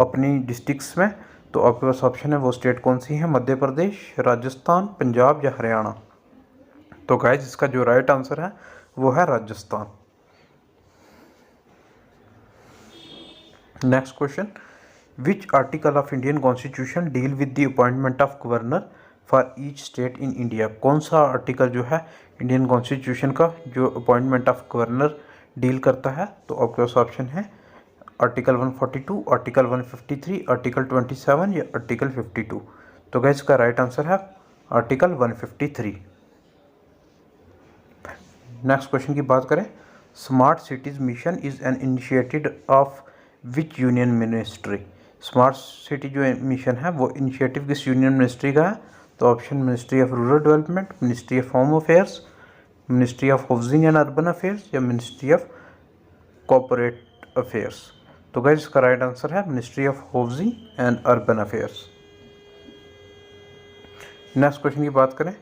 अपनी डिस्ट्रिक्ट्स में? तो आपके पास ऑप्शन है वो स्टेट कौन सी है, मध्य प्रदेश, राजस्थान, पंजाब या हरियाणा। तो गाइस इसका जो राइट आंसर है वो है Rajasthan. Next question, which article of Indian constitution deal with the appointment of governor for each state in India. कौन सा आर्टिकल जो है इंडियन कॉन्स्टिट्यूशन का जो अपॉइंटमेंट ऑफ गवर्नर डील करता है? तो आपके पास ऑप्शन है आर्टिकल 142, आर्टिकल 153, आर्टिकल 27 या आर्टिकल 52? तो गाइस इसका राइट आंसर है आर्टिकल 153। नेक्स्ट क्वेश्चन की बात करें, smart cities mission is an initiative of which union ministry? Smart city जो मिशन है वो इनिशिएटिव किस यूनियन मिनिस्ट्री का है? तो option ministry of rural development, ministry of home affairs, ministry of housing and urban affairs या ministry of corporate affairs? तो guys इसका राइट आंसर है ministry of housing and urban affairs. Next question की बात करें,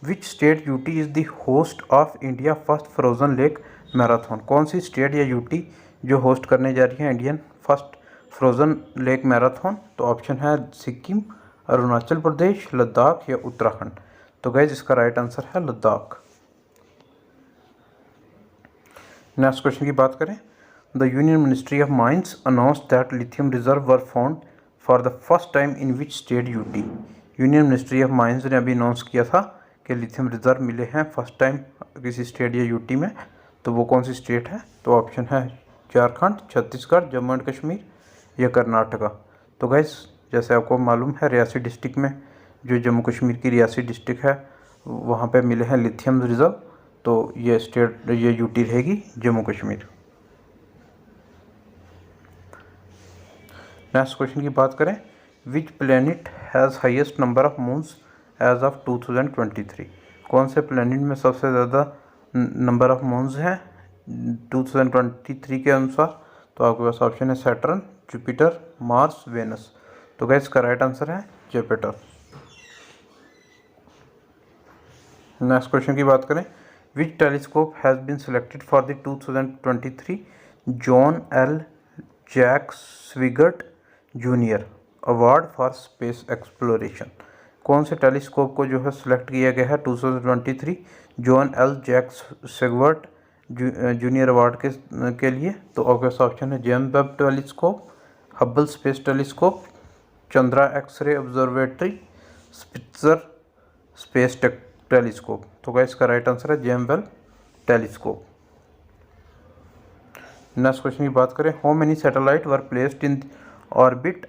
which state UT is the host of India first frozen lake marathon? कौन सी state या यूटी जो होस्ट करने जा रही है Indian first frozen lake marathon? तो ऑप्शन है सिक्किम, अरुणाचल प्रदेश, लद्दाख या उत्तराखंड? तो गाइज इसका राइट आंसर है लद्दाख। नेक्स्ट क्वेश्चन की बात करें, the union ministry of mines announce that lithium reserve were found for the first time in which state UT? Union ministry of mines ने अभी अनाउंस किया था कि लिथियम रिजर्व मिले हैं फर्स्ट टाइम किसी स्टेट या यूटी में, तो वो कौन सी स्टेट है? तो ऑप्शन है झारखंड, छत्तीसगढ़, जम्मू एंड कश्मीर या कर्नाटका? तो गाइस जैसे आपको मालूम है रियासी डिस्ट्रिक्ट में, जो जम्मू कश्मीर की रियासी डिस्ट्रिक्ट है, वहाँ पे मिले हैं लिथियम रिजर्व, तो ये स्टेट ये यूटी रहेगी जम्मू कश्मीर। नेक्स्ट क्वेश्चन की बात करें, which planet has highest number of moons as of 2023? कौन से प्लैनेट में सबसे ज़्यादा नंबर ऑफ मून्स हैं 2023 के अनुसार? तो आपके पास ऑप्शन है सैटर्न, जुपिटर, मार्स, वेनस? तो गाइस इसका राइट आंसर है जुपिटर। नेक्स्ट क्वेश्चन की बात करें, which telescope has been selected for the 2023 John L Jack Swigert junior award for space exploration? कौन से टेलीस्कोप को जो है सिलेक्ट किया गया है 2023 John L Jack Swigert junior award के लिए? तो आपके पास ऑप्शन है James Webb telescope, Hubble space telescope, Chandra x-ray observatory, Spitzer space telescope? तो गाइस इसका राइट आंसर है James Webb telescope. Next question की बात करें, how many satellite were placed in orbit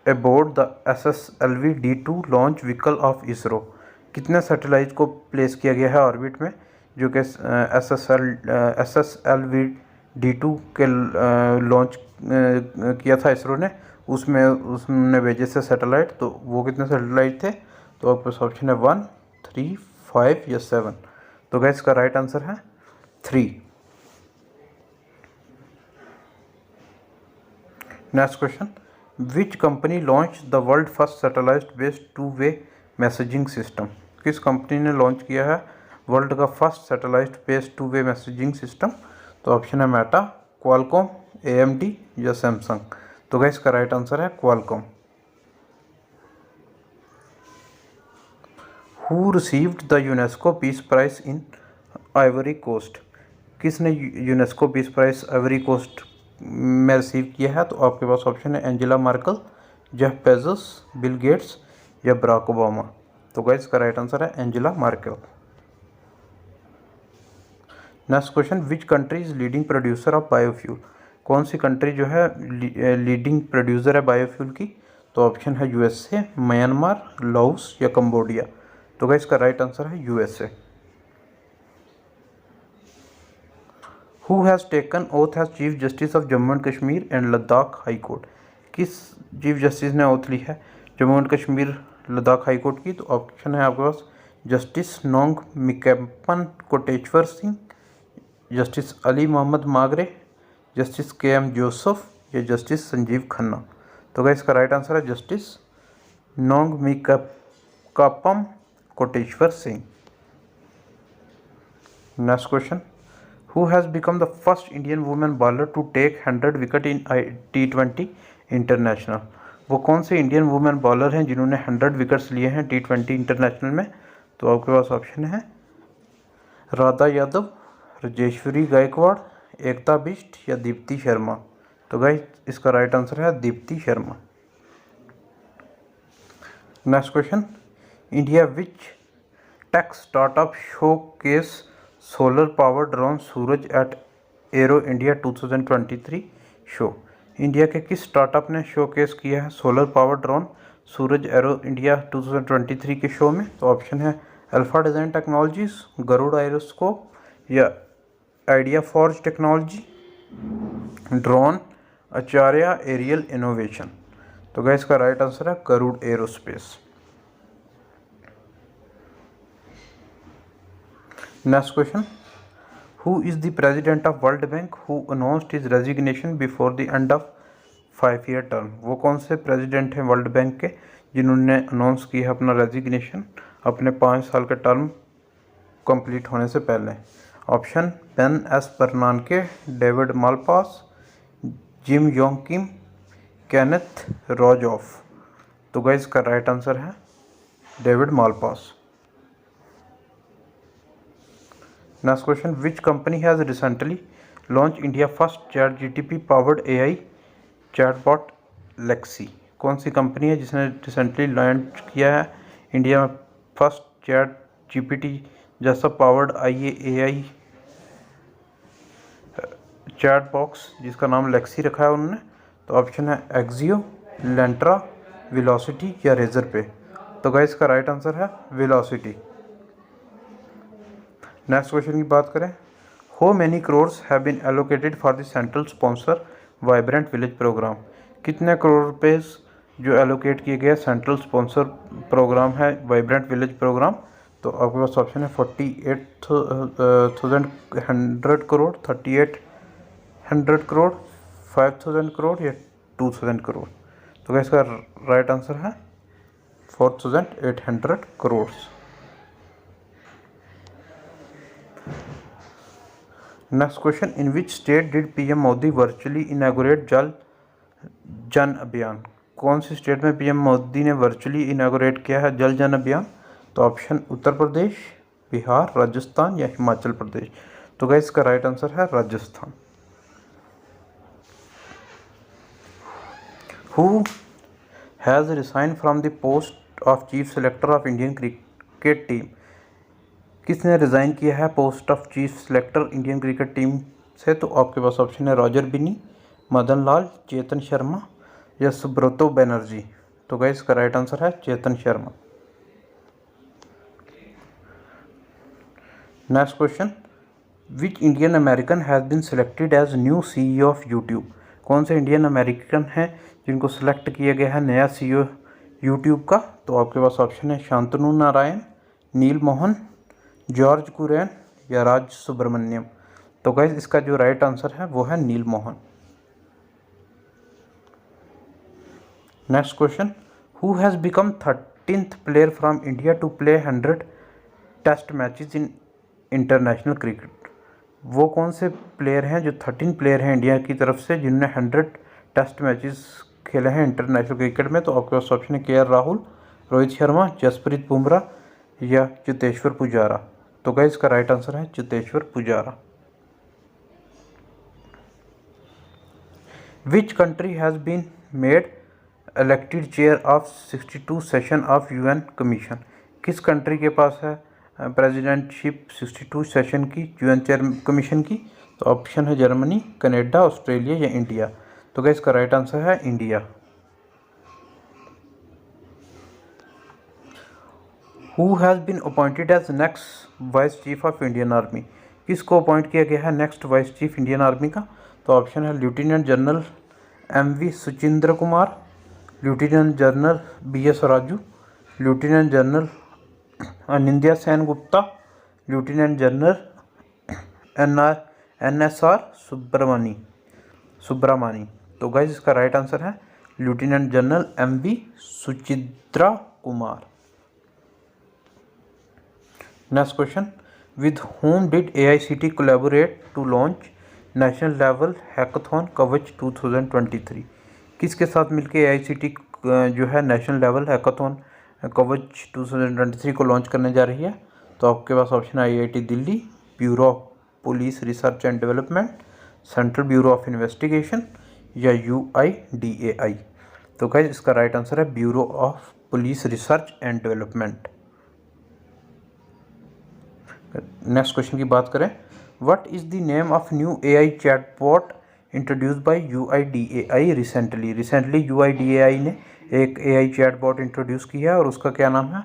aboard the SSLV D2 launch vehicle of ISRO? कितने satellite को place किया गया है ऑर्बिट में जो कि SSLV D2 के लॉन्च किया था इसरो ने? उसने भेजे से सैटेलाइट, तो वो कितने सैटेलाइट थे? तो आपके पास ऑप्शन है 1, 3, 5 या 7? तो गाइस इसका राइट आंसर है 3। Next question, which company launch the world first satellite based two way messaging system? किस कंपनी ने लॉन्च किया है वर्ल्ड का first satellite based two way messaging system? तो ऑप्शन है मेटा, क्वालकॉम, AMD या सैमसंग? तो गाइस इसका राइट आंसर है Qualcomm. Who received the UNESCO peace prize in Ivory Coast? किसने UNESCO peace prize Ivory Coast में रिसीव किया है? तो आपके पास ऑप्शन है Angela Merkel, Jeff Bezos, Bill Gates या बराक ओबामा? तो गाइस इसका राइट आंसर है Angela Merkel. Next question, which country is leading producer of biofuel? कौन सी कंट्री जो है लीडिंग प्रोड्यूसर है बायोफ्यूल की? तो ऑप्शन है USA, म्यांमार, लाओस या कंबोडिया? तो गाइस इसका राइट आंसर है USA। Who has taken oath as chief justice of Jammu and Kashmir and Ladakh high court? किस चीफ जस्टिस ने ओथ ली है Jammu and Kashmir Ladakh high court की? तो ऑप्शन है आपके पास justice Nongmeikapam Koteswar Singh, justice Ali Mohammad Magrey, justice KM Joseph या जस्टिस संजीव खन्ना? तो गाइस इसका राइट आंसर है justice Nongmeikapam Koteswar Singh. Next question, Who has become the first Indian woman bowler to take 100 wicket in T20 international? वो कौन से इंडियन वुमेन बॉलर हैं जिन्होंने 100 wickets लिए हैं T20 इंटरनेशनल में? तो आपके पास ऑप्शन है राधा यादव, राजेश्वरी गायकवाड़, एकता बिष्ट या दीप्ति शर्मा? तो गाइस इसका राइट आंसर है Deepti Sharma. Next question, India which tech startup showcase solar power drone Suraj at Aero India 2023 show. India के किस स्टार्टअप ने शोकेस किया है solar power drone Suraj Aero India 2023 के शो में? तो ऑप्शन है Alpha Design Technologies, Garuda Aeroscope या Idea Forge Technology, drone, Acharya aerial innovation. तो गाइस इसका राइट आंसर है Garuda Aerospace. Next question, who is the president of world bank who announced his resignation before the end of 5-year term? वो कौन से president हैं world bank के जिन्होंने announce किया अपना रेजिग्नेशन अपने 5 साल के टर्म कंप्लीट होने से पहले? Option Ben S Bernanke, David Malpass, Jim Yong Kim, Kenneth Rogoff. तो गाइस इसका राइट आंसर है David Malpass. Next question, which company has recently launch India first chat जीटीपी पावर्ड एआई चैटबॉट लेक्सी? कौन सी company है जिसने recently launch किया है इंडिया में फर्स्ट चैट जीपीटी जैसा पावर्ड एआई चैट बॉक्स जिसका नाम लेक्सी रखा है उन्होंने? तो ऑप्शन है एक्जियो, लेंट्रा, वेलोसिटी या रेजर पे। तो गाइस इसका राइट आंसर है वेलोसिटी। नेक्स्ट क्वेश्चन की बात करें, how many crores have been allocated for the central sponsor vibrant village programme? कितने करोड़ रुपए जो एलोकेट किए गए सेंट्रल स्पॉन्सर प्रोग्राम है वाइब्रेंट विलेज प्रोग्राम? तो आपके पास ऑप्शन है 48,100 करोड़, 3,800 करोड़, 5,000 करोड़ या 2,000 करोड़। तो क्या इसका राइट आंसर है 4,800 crore. Next question, in which state did PM Modi virtually inaugurate जल जन अभियान? कौन सी स्टेट में पीएम मोदी ने वर्चुअली इनॉग्रेट किया है जल जन अभियान? तो ऑप्शन उत्तर प्रदेश, बिहार, राजस्थान या हिमाचल प्रदेश। तो गाइस इसका राइट आंसर है Rajasthan. Who has resign from the post of chief selector of Indian cricket team? किसने रिज़ाइन किया है post of chief selector Indian cricket team से? तो आपके पास ऑप्शन है रॉजर बिनी, मदन लाल, चेतन शर्मा या सुब्रतो बनर्जी। तो गाइस इसका राइट आंसर है Chetan Sharma. Next question, which Indian American has been selected as new CEO of YouTube? कौन से इंडियन अमेरिकन हैं जिनको सिलेक्ट किया गया है नया सीईओ यूट्यूब का? तो आपके पास ऑप्शन है शांतनु नारायण, नील मोहन, जॉर्ज कुरैन या राज सुब्रमण्यम। तो गाइस इसका जो राइट आंसर है वो है Neal Mohan. Next question, who has become 13th player from India to play 100 test matches in international cricket? वो कौन से प्लेयर हैं जो 13 प्लेयर हैं इंडिया की तरफ से जिन्होंने 100 टेस्ट मैचेस खेले हैं इंटरनेशनल क्रिकेट में? तो आपके पास ऑप्शन है केएल राहुल, रोहित शर्मा, जसप्रीत बुमराह या चेतेश्वर पुजारा। तो गाइस इसका राइट आंसर है Cheteshwar Pujara. Which country has been made elected chair of 62 session of UN commission? किस कंट्री के पास है प्रेसिडेंटशिप 62 सेशन की यूएन चेयर कमीशन की? तो ऑप्शन है जर्मनी, कनाडा, ऑस्ट्रेलिया या इंडिया। तो गाइस इसका राइट आंसर है India. Who has been appointed as next vice chief of Indian army? किसको अपॉइंट किया गया है next vice chief Indian army का? तो ऑप्शन है lieutenant general MV Suchindra Kumar, lieutenant general BS Raju, lieutenant general Anindya Sengupta, lieutenant general NSR Subramani. तो guys इसका right answer है lieutenant general MV Suchindra Kumar. Next question, with whom did AICT collaborate to launch national level hackathon Kavach 2023? किसके साथ मिलकर AICT जो है national level hackathon Kavach 2023 को launch करने जा रही है? तो आपके पास ऑप्शन है IIT Delhi, bureau of police research and development, central bureau of investigation या UIDAI। तो गाइस इसका राइट आंसर है bureau of police research and development. Next question की बात करें, what is the name of new AI chatbot introduce by UIDAI recently UIDAI ने एक AI chatbot introduce किया है और उसका क्या नाम है?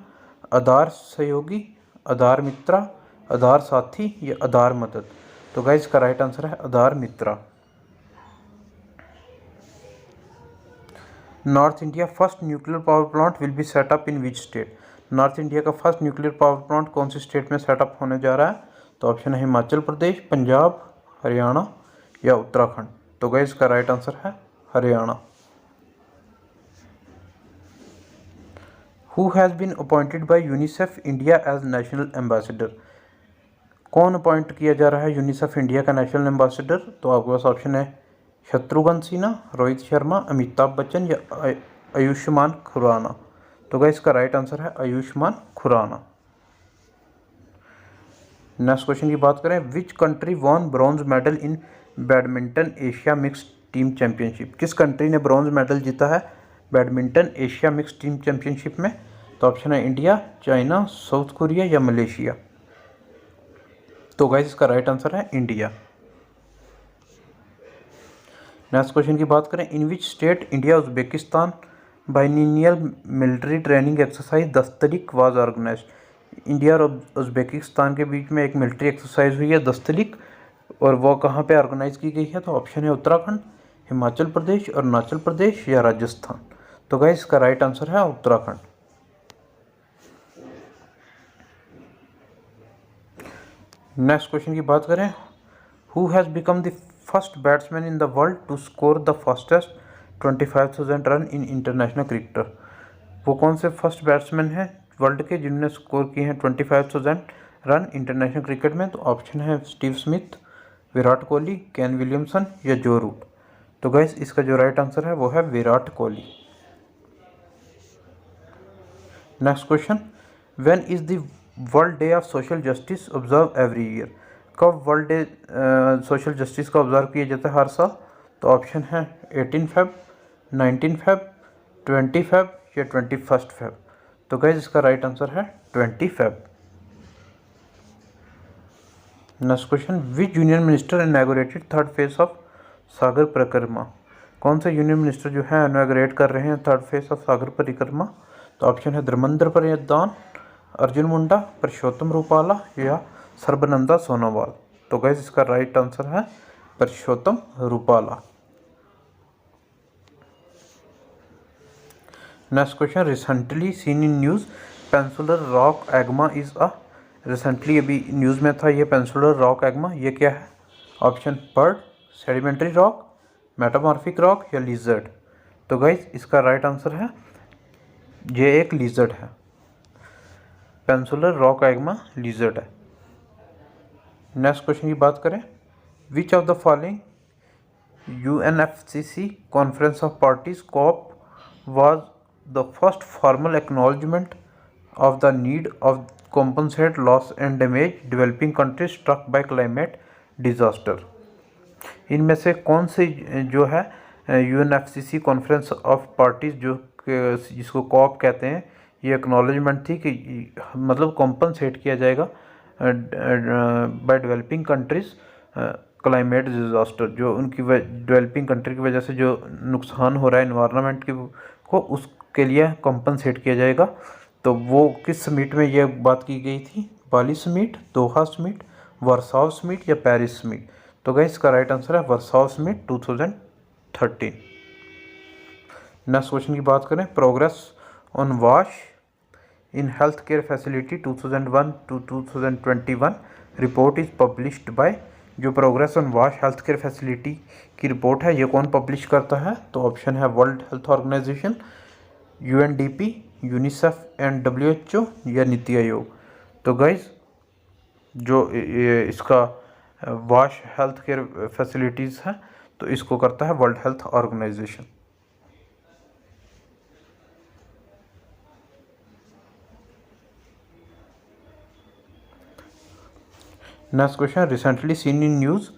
आधार सहयोगी, आधार मित्रा, आधार साथी या आधार मदद। तो गाइस इसका राइट आंसर है Aadhaar Mitra. North India first nuclear power plant will be set up in which state? North India का फर्स्ट न्यूक्लियर पावर प्लांट कौन सी स्टेट में सेटअप होने जा रहा है? तो ऑप्शन है हिमाचल प्रदेश, पंजाब, हरियाणा या उत्तराखंड। तो गाइस इसका राइट आंसर है Haryana. Who has been appointed by UNICEF India as national ambassador? कौन अपॉइंट किया जा रहा है यूनिसेफ इंडिया का नेशनल एम्बेसडर? तो आपके पास ऑप्शन है शत्रुघ्न सिन्हा, रोहित शर्मा, अमिताभ बच्चन या आयुष्मान खुराना। तो गाइस इसका राइट आंसर है आयुष्मान खुराना। नेक्स्ट क्वेश्चन की बात करें, which country won bronze medal in badminton Asia mix team championship? किस कंट्री ने ब्रॉन्ज मेडल जीता है badminton Asia mix team championship में? तो ऑप्शन है इंडिया, चाइना, साउथ कोरिया या मलेशिया। तो गाइस इसका राइट आंसर है इंडिया। नेक्स्ट क्वेश्चन की बात करें, in which state India Uzbekistan biennial military training exercise Dustlik was organised? India और उज्बेकिस्तान के बीच में एक मिलिट्री एक्सरसाइज हुई है दस्तलिक, और वो कहाँ पे ऑर्गेनाइज की गई है? तो ऑप्शन है उत्तराखंड, हिमाचल प्रदेश, अरुणाचल प्रदेश या राजस्थान। तो गाइस इसका राइट आंसर है उत्तराखंड। नेक्स्ट क्वेश्चन की बात करें, who has become the first batsman in the world to score the fastest 25,000 run in international cricketer? वो कौन से फर्स्ट बैट्समैन हैं वर्ल्ड के जिन्होंने स्कोर किए हैं 25,000 रन इंटरनेशनल क्रिकेट में? तो ऑप्शन है Steve Smith, Virat Kohli, Kane Williamson या जो रूट। तो गाइस इसका जो राइट आंसर है वो है Virat Kohli. Next question, when is the world day of social justice observe every year? कब वर्ल्ड डे सोशल जस्टिस का ऑब्जर्व किया जाता है हर साल? तो ऑप्शन है 18 फेब, 19 फेब, 20 फेब या 21 फेब। तो गाइस इसका राइट आंसर है 20 Feb. Next question, which union minister inaugurated third phase of Sagar Parikrama? कौन से यूनियन मिनिस्टर जो है इनॉग्रेट कर रहे हैं थर्ड फेज ऑफ सागर परिक्रमा? तो ऑप्शन है धर्मेंद्र प्रधान, अर्जुन मुंडा, परषोत्तम रूपाला या सर्बानंद सोनोवाल। तो गाइस इसका राइट आंसर है Parshottam Rupala. Next question, recently seen in news peninsular rock agama is a? Recently अभी न्यूज़ में था ये पेंसुलर रॉक एग्मा, ये क्या है? Option bird, sedimentary rock, metamorphic rock या लिजर्ड। तो गाइस इसका राइट आंसर है ये एक लिजर्ड है, पेंसुलर रॉक एग्मा लिजर्ड है। नेक्स्ट क्वेश्चन की बात करें, which of the following UNFCCC conference of parties COP was the first formal acknowledgement of the need of compensate loss and damage developing countries struck by climate disaster? इनमें से कौन सी जो है UNFCCC कॉन्फ्रेंस ऑफ पार्टीज जो जिसको corp कहते हैं, ये एक्नॉलेजमेंट थी कि मतलब कॉम्पनसेट किया जाएगा by developing countries climate disaster, जो उनकी डेवलपिंग कंट्री की वजह से जो नुकसान हो रहा है इन्वायरमेंट को, उसके लिए कॉम्पनसेट किया जाएगा। तो वो किस समिट में ये बात की गई थी? Bali summit, Doha summit, Warsaw summit या पेरिस समिट? तो गाइस इसका राइट आंसर है वर्साव समिट 2013। नेक्स्ट क्वेश्चन की बात करें, प्रोग्रेस ऑन वाश in health care facility 2001 to 2021 report is published by? जो प्रोग्रेस ऑन वाश हेल्थ केयर फैसिलिटी की रिपोर्ट है ये कौन पब्लिश करता है? तो ऑप्शन है world health Organization, UNDP, UNICEF and WHO या नीति आयोग। तो गाइज जो इसका वाश हेल्थ केयर फैसिलिटीज़ है तो इसको करता है world health organization. Next question, recently seen in news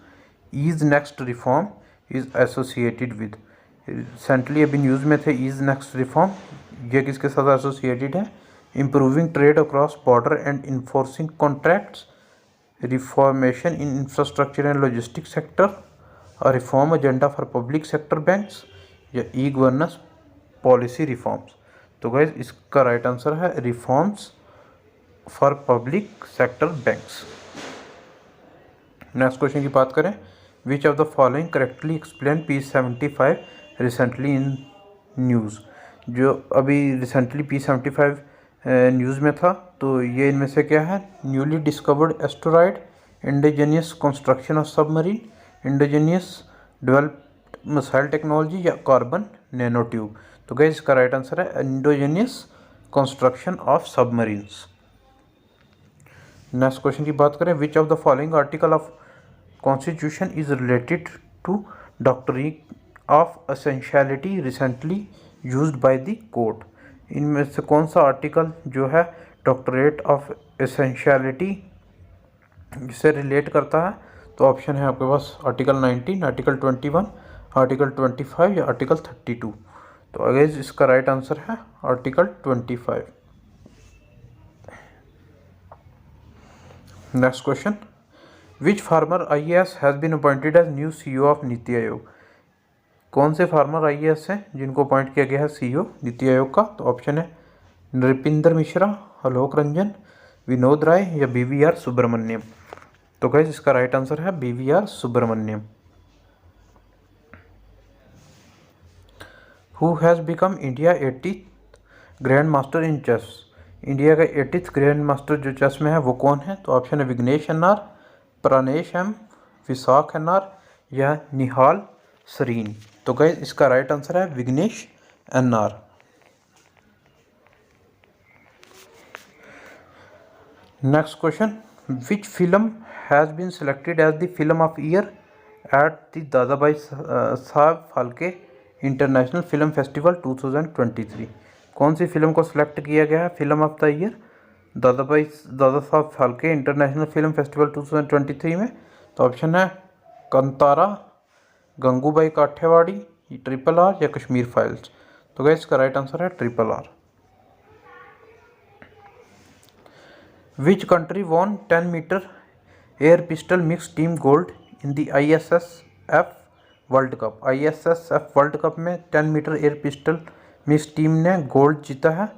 EASE next reform is associated with? Recently अभी न्यूज़ में थे ईज नेक्स्ट रिफॉर्म, ये किसके साथ एसोसिएटेड है? Improving trade across border and enforcing contracts, reformation in infrastructure and logistic sector, a reform agenda for public sector banks या e governance policy reforms. तो guys इसका राइट आंसर है reforms for public sector banks. Next question की बात करें, which of the following correctly explain piece 75 recently in news. जो अभी recently piece 75 news में था, तो ये इनमें से क्या है? Newly discovered asteroid, indigenous construction of submarine, indigenous developed missile technology या कार्बन नैनो ट्यूब। तो गाइस इसका राइट आंसर है indigenous construction of submarines. Next question की बात करें, which of the following article of constitution is related to doctrine of essentiality recently used by the court. इनमें से कौन सा आर्टिकल जो है डॉक्टरेट ऑफ एसेंशियलिटी से रिलेट करता है? तो ऑप्शन है आपके पास आर्टिकल 19, आर्टिकल 21, आर्टिकल 25 या आर्टिकल 32। तो अगेन इसका राइट आंसर है article 25। Next question, which former IAS has been appointed as new CEO of NITI Aayog. कौन से फार्मर IAS हैं जिनको अपॉइंट किया गया है CEO नीति आयोग का? तो ऑप्शन है नृपिंदर मिश्रा, आलोक रंजन, विनोद राय या BVR सुब्रमण्यम। तो गाइस इसका राइट आंसर है BVR Subrahmanyam. Who has become India 80th grandmaster in chess. India का 80th ग्रैंड मास्टर जो चेस में है वो कौन है? तो ऑप्शन है Vignesh NR, Pranesh M, Vishakh NR या निहाल सरीन। तो गाइस इसका राइट आंसर है Vignesh NR। Next question, which film has been selected as the film of year at the Dada Bhai Saheb Phalke international film festival 2023। कौन सी फिल्म को सिलेक्ट किया गया है film of the year Dada Saheb Phalke international film festival 2023 में? तो ऑप्शन है कंतारा, गंगूबाई काठियावाड़ी, RRR या कश्मीर फाइल्स। तो गाइस इसका राइट आंसर है RRR। Which country won 10 metre air pistol mix team gold in the ISSF world cup. ISSF world cup में 10 metre air pistol mix team ने gold जीता है,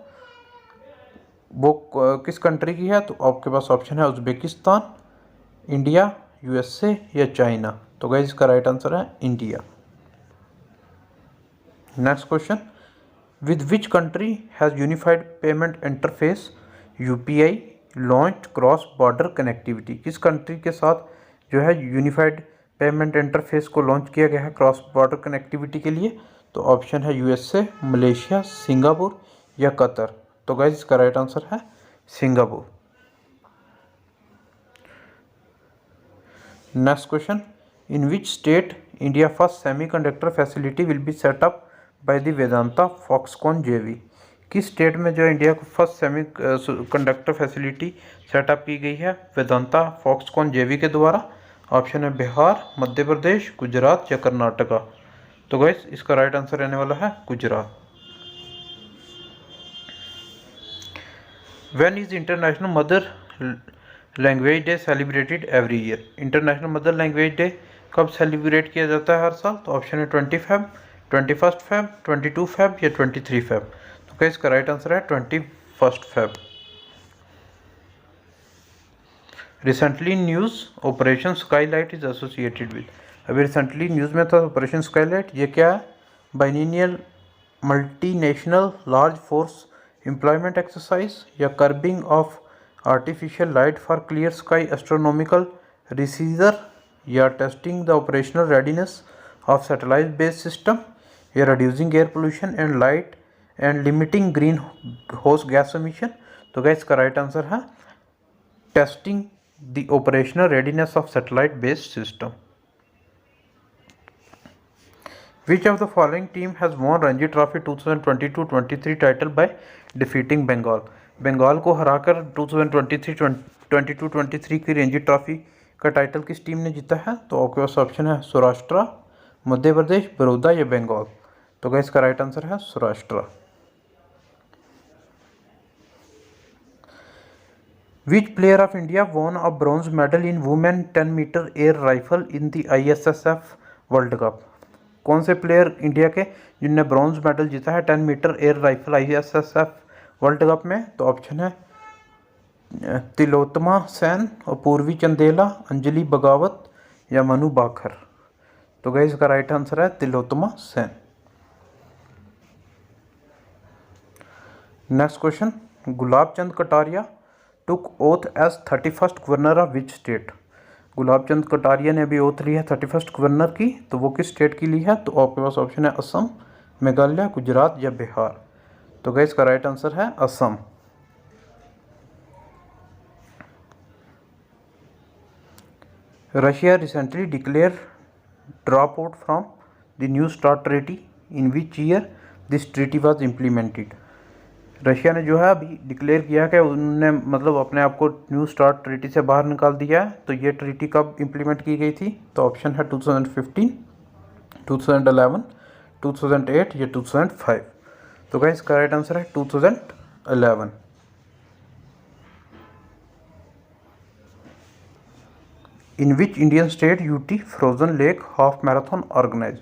वो किस कंट्री की है? तो आपके पास ऑप्शन है उज्बेकिस्तान, इंडिया, USA या चाइना। तो गाइस इसका राइट आंसर है India. Next question, with which country has unified payment interface UPI launch cross border connectivity. किस कंट्री के साथ जो है यूनिफाइड पेमेंट इंटरफेस को लॉन्च किया गया है क्रॉस बॉर्डर कनेक्टिविटी के लिए? तो ऑप्शन है USA, मलेशिया, सिंगापुर या कतर। तो गाइस इसका राइट आंसर है Singapore. Next question, in which state India first semiconductor facility will be set up by the Vedanta Foxconn JV। किस स्टेट में जो इंडिया को first semi conductor facility setup की गई है वेदांता फॉक्सकॉन JV के द्वारा? ऑप्शन है बिहार, मध्य प्रदेश, गुजरात या कर्नाटका। तो गाइस इसका राइट आंसर रहने वाला है Gujarat. When is international mother language day celebrated every year. International mother language day कब सेलिब्रेट किया जाता है हर साल? तो ऑप्शन है 20 Feb, 21 Feb, 22 Feb या 23 Feb। तो क्या इसका राइट आंसर है 21 Feb। Recently news Operation Skylight is associated with. अभी रिसेंटली न्यूज़ में था ऑपरेशन स्काईलाइट, ये क्या है? Biennial multinational large force employment exercise या curbing of artificial light for clear sky astronomical research या testing the operational readiness of satellite based system या reducing air pollution and light and limiting green house gas emission. तो guys इसका right answer है testing the operational readiness of satellite based system. Which of the following team has won Ranji Trophy 2022-23 title by defeating Bengal? Bengal को हराकर 2023-22-23 की Ranji trophy का title किस team ने जीता है? तो आपके पास ऑप्शन है सौराष्ट्र, मध्य प्रदेश, बड़ौदा या बंगाल। तो गाइस इसका राइट आंसर है Saurashtra. Which player of India won a bronze medal in women 10 meter air rifle in the ISSF world cup. कौन से प्लेयर इंडिया के जिनने ब्रॉन्ज मेडल जीता है 10 metre air rifle ISSF world cup में? तो ऑप्शन है तिलोत्तमा सेन, अपूर्वी चंदेला, अंजलि बगावत या मनु बाकर। तो गाइस इसका राइट आंसर है Tilottama Sen. Next question, Gulab Chand Kataria took oath as 31st governor of which state? Gulab Chand Kataria ने अभी ओथ ली है 31st गवर्नर की, तो वो किस स्टेट की ली है? तो आपके पास ऑप्शन है असम, मेघालय, गुजरात या बिहार। तो गाइस इसका राइट आंसर है Assam. Russia recently declared dropout from the New START treaty. In which year this treaty was implemented? Russia ने जो है अभी डिक्लेयर किया कि उन्होंने मतलब अपने आप को न्यू स्टार्ट ट्रीटी से बाहर निकाल दिया है। तो ये ट्रीटी कब इम्प्लीमेंट की गई थी? तो ऑप्शन है 2015, 2011, 2008 या 2005। तो गाइस इसका राइट आंसर है 2011। In which Indian state UT frozen lake half marathon organize?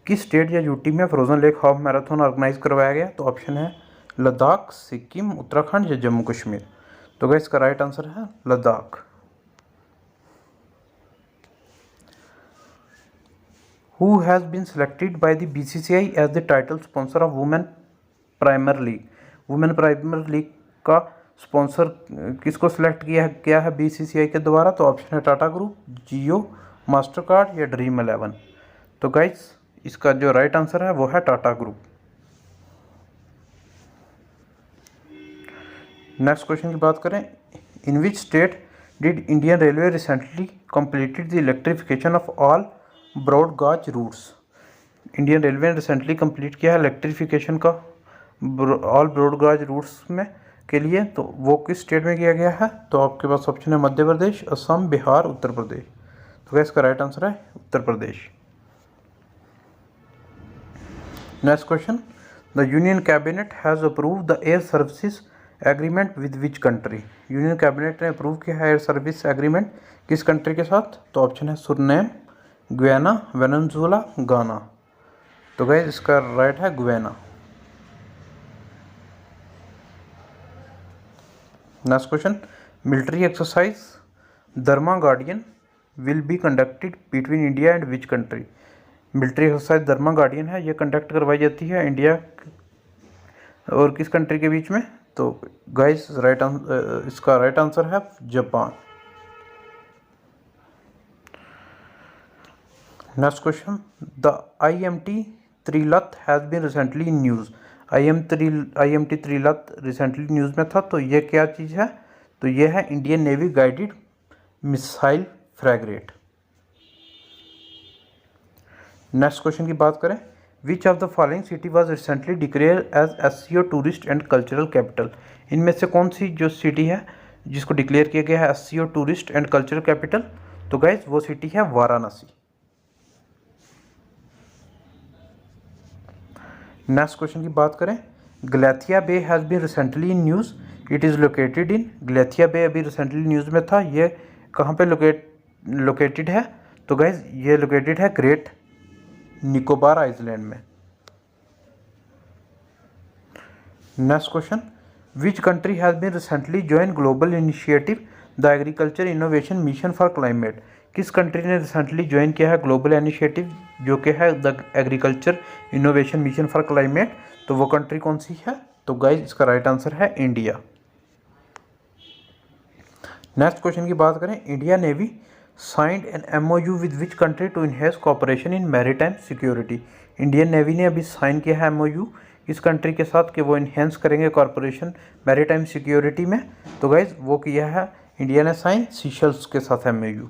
किस स्टेट या यूटी में frozen lake half marathon organize करवाया गया? तो ऑप्शन है लद्दाख, सिक्किम, उत्तराखंड या जम्मू कश्मीर। तो गाइस इसका राइट आंसर है Ladakh. Who has been selected by the BCCI as the title sponsor of women primer league? Women primer league का स्पॉन्सर किसको सिलेक्ट किया है BCCI के द्वारा? तो ऑप्शन है Tata group, Jio, Mastercard या ड्रीम 11। तो गाइस इसका जो राइट आंसर है वो है टाटा ग्रुप। नेक्स्ट क्वेश्चन की बात करें, in which state did Indian railway recently completed the electrification of all broad gauge routes? Indian railway ने रिसेंटली कंप्लीट किया है इलेक्ट्रिफिकेशन का ऑल ब्रॉड गॉज रूट्स में के लिए, तो वो किस स्टेट में किया गया है? तो आपके पास ऑप्शन है मध्य प्रदेश, असम, बिहार, उत्तर प्रदेश। तो इसका राइट आंसर है Uttar Pradesh. Next question, the union cabinet has approved the air services agreement with which country? Union cabinet ने अप्रूव किया है एयर सर्विस एग्रीमेंट किस कंट्री के साथ? तो ऑप्शन है सुरनेम, गुयाना, वेनेजुएला, गाना। तो गाइस इसका राइट है Guyana. Next question, military exercise Dharma guardian will be conducted between India and which country? Military exercise Dharma guardian है, ये कंडक्ट करवाई जाती है इंडिया और किस कंट्री के बीच में? तो गाइस इसका राइट आंसर है Japan. Next question, the IMT Trilat has been recently in news? IMT Trilat recently news में था, तो ये क्या चीज़ है? तो ये है Indian navy guided missile frigate. Next question की बात करें, which of the following city was recently declared as SCO tourist and cultural capital? इनमें से कौन सी जो सिटी है जिसको डिक्लेयर किया गया है SCO tourist and cultural capital? तो गाइस वो सिटी है वाराणसी। नेक्स्ट क्वेश्चन की बात करें, Galathea bay has been recently in news, it is located in? Galathea bay अभी रिसेंटली न्यूज़ में था, ये कहाँ पे लोकेटेड है? तो गाइस ये लोकेटेड है ग्रेट निकोबार आइलैंड में। Next question, which country has been recently join global initiative the agriculture innovation mission for climate? किस कंट्री ने रिसेंटली ज्वाइन किया है ग्लोबल इनिशिएटिव जो कि है the agriculture innovation mission for climate? तो वो कंट्री कौन सी है? तो गाइस इसका राइट आंसर है इंडिया। नेक्स्ट क्वेश्चन की बात करें, India navy signed an MOU with which country to enhance cooperation in maritime security? Indian navy ने अभी साइन किया है MOU इस कंट्री के साथ कि वो इनहेंस करेंगे कॉरपोरेशन मैरीटाइम सिक्योरिटी में। तो गाइज वो किया है इंडिया ने साइन सीशल्स के साथ MOU।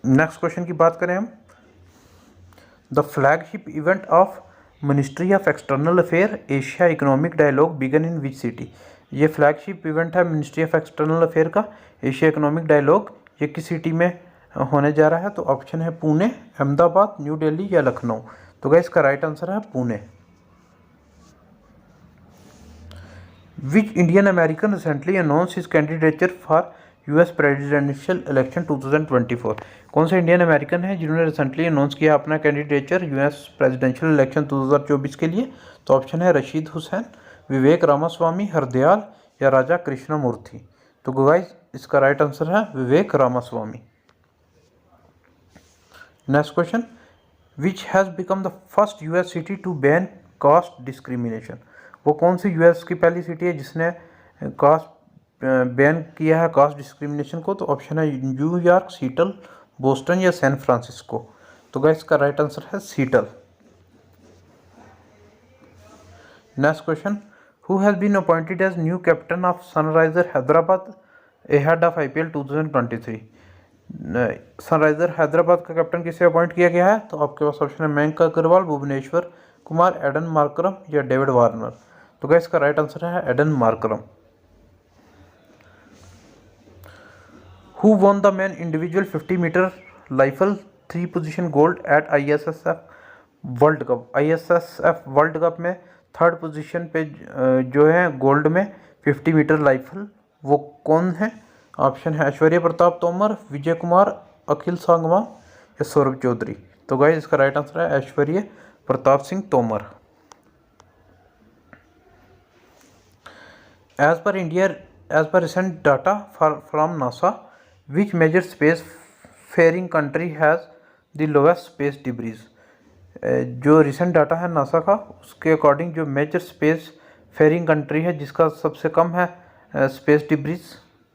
नेक्स्ट क्वेश्चन की बात करें हम, the flagship event of ministry of external affair Asia economic dialogue began in which city? ये फ्लैगशिप इवेंट है मिनिस्ट्री ऑफ एक्सटर्नल अफेयर का एशिया इकोनॉमिक डायलॉग, ये किस सिटी में होने जा रहा है? तो ऑप्शन है पुणे, अहमदाबाद, न्यू दिल्ली या लखनऊ। तो गाइस इसका राइट आंसर है पुणे। विच Indian American recently announce his candidature for US presidential election 2024। कौन से इंडियन अमेरिकन हैं जिन्होंने रिसेंटली अनाउंस किया अपना कैंडिडेचर यूएस प्रेसिडेंशियल इलेक्शन 2024 के लिए? तो ऑप्शन है रशीद हुसैन, विवेक रामास्वामी, हरदयाल या राजा कृष्णमूर्ति। तो गाइस इसका राइट आंसर है Vivek Ramaswamy. Next question, which has become the first US city to ban caste discrimination? वो कौन सी यूएस की पहली सिटी है जिसने कास्ट बैन किया है कास्ट डिस्क्रिमिनेशन को? तो ऑप्शन है न्यूयॉर्क, सीटल, बोस्टन या सैन फ्रांसिस्को। तो गाइस इसका राइट आंसर है Seattle. Next question, who has been appointed as new captain of sunriser Hyderabad ahead of IPL 2023? Sunriser Hyderabad का कैप्टन किसे अपॉइंट किया गया है? तो आपके पास ऑप्शन है मयंक अग्रवाल, भुवनेश्वर कुमार, एडन मार्करम या डेविड वार्नर। तो गाइस इसका राइट आंसर है Aiden Markram. Who won the men individual 50 metre rifle 3 position gold at ISSF world cup? ISSF world cup में थर्ड पोजीशन पे जो है गोल्ड में 50 मीटर राइफल वो कौन है? ऑप्शन है ऐश्वर्या प्रताप तोमर, विजय कुमार, अखिल सांगवान या सौरभ चौधरी। तो गाइस इसका राइट आंसर है Aishwarya Pratap Singh Tomar. As per recent data from NASA, which major space faring country has the lowest space debris? जो रिसेंट डाटा है नासा का उसके अकॉर्डिंग जो मेजर स्पेस फेयरिंग कंट्री है जिसका सबसे कम है स्पेस डिब्रीज,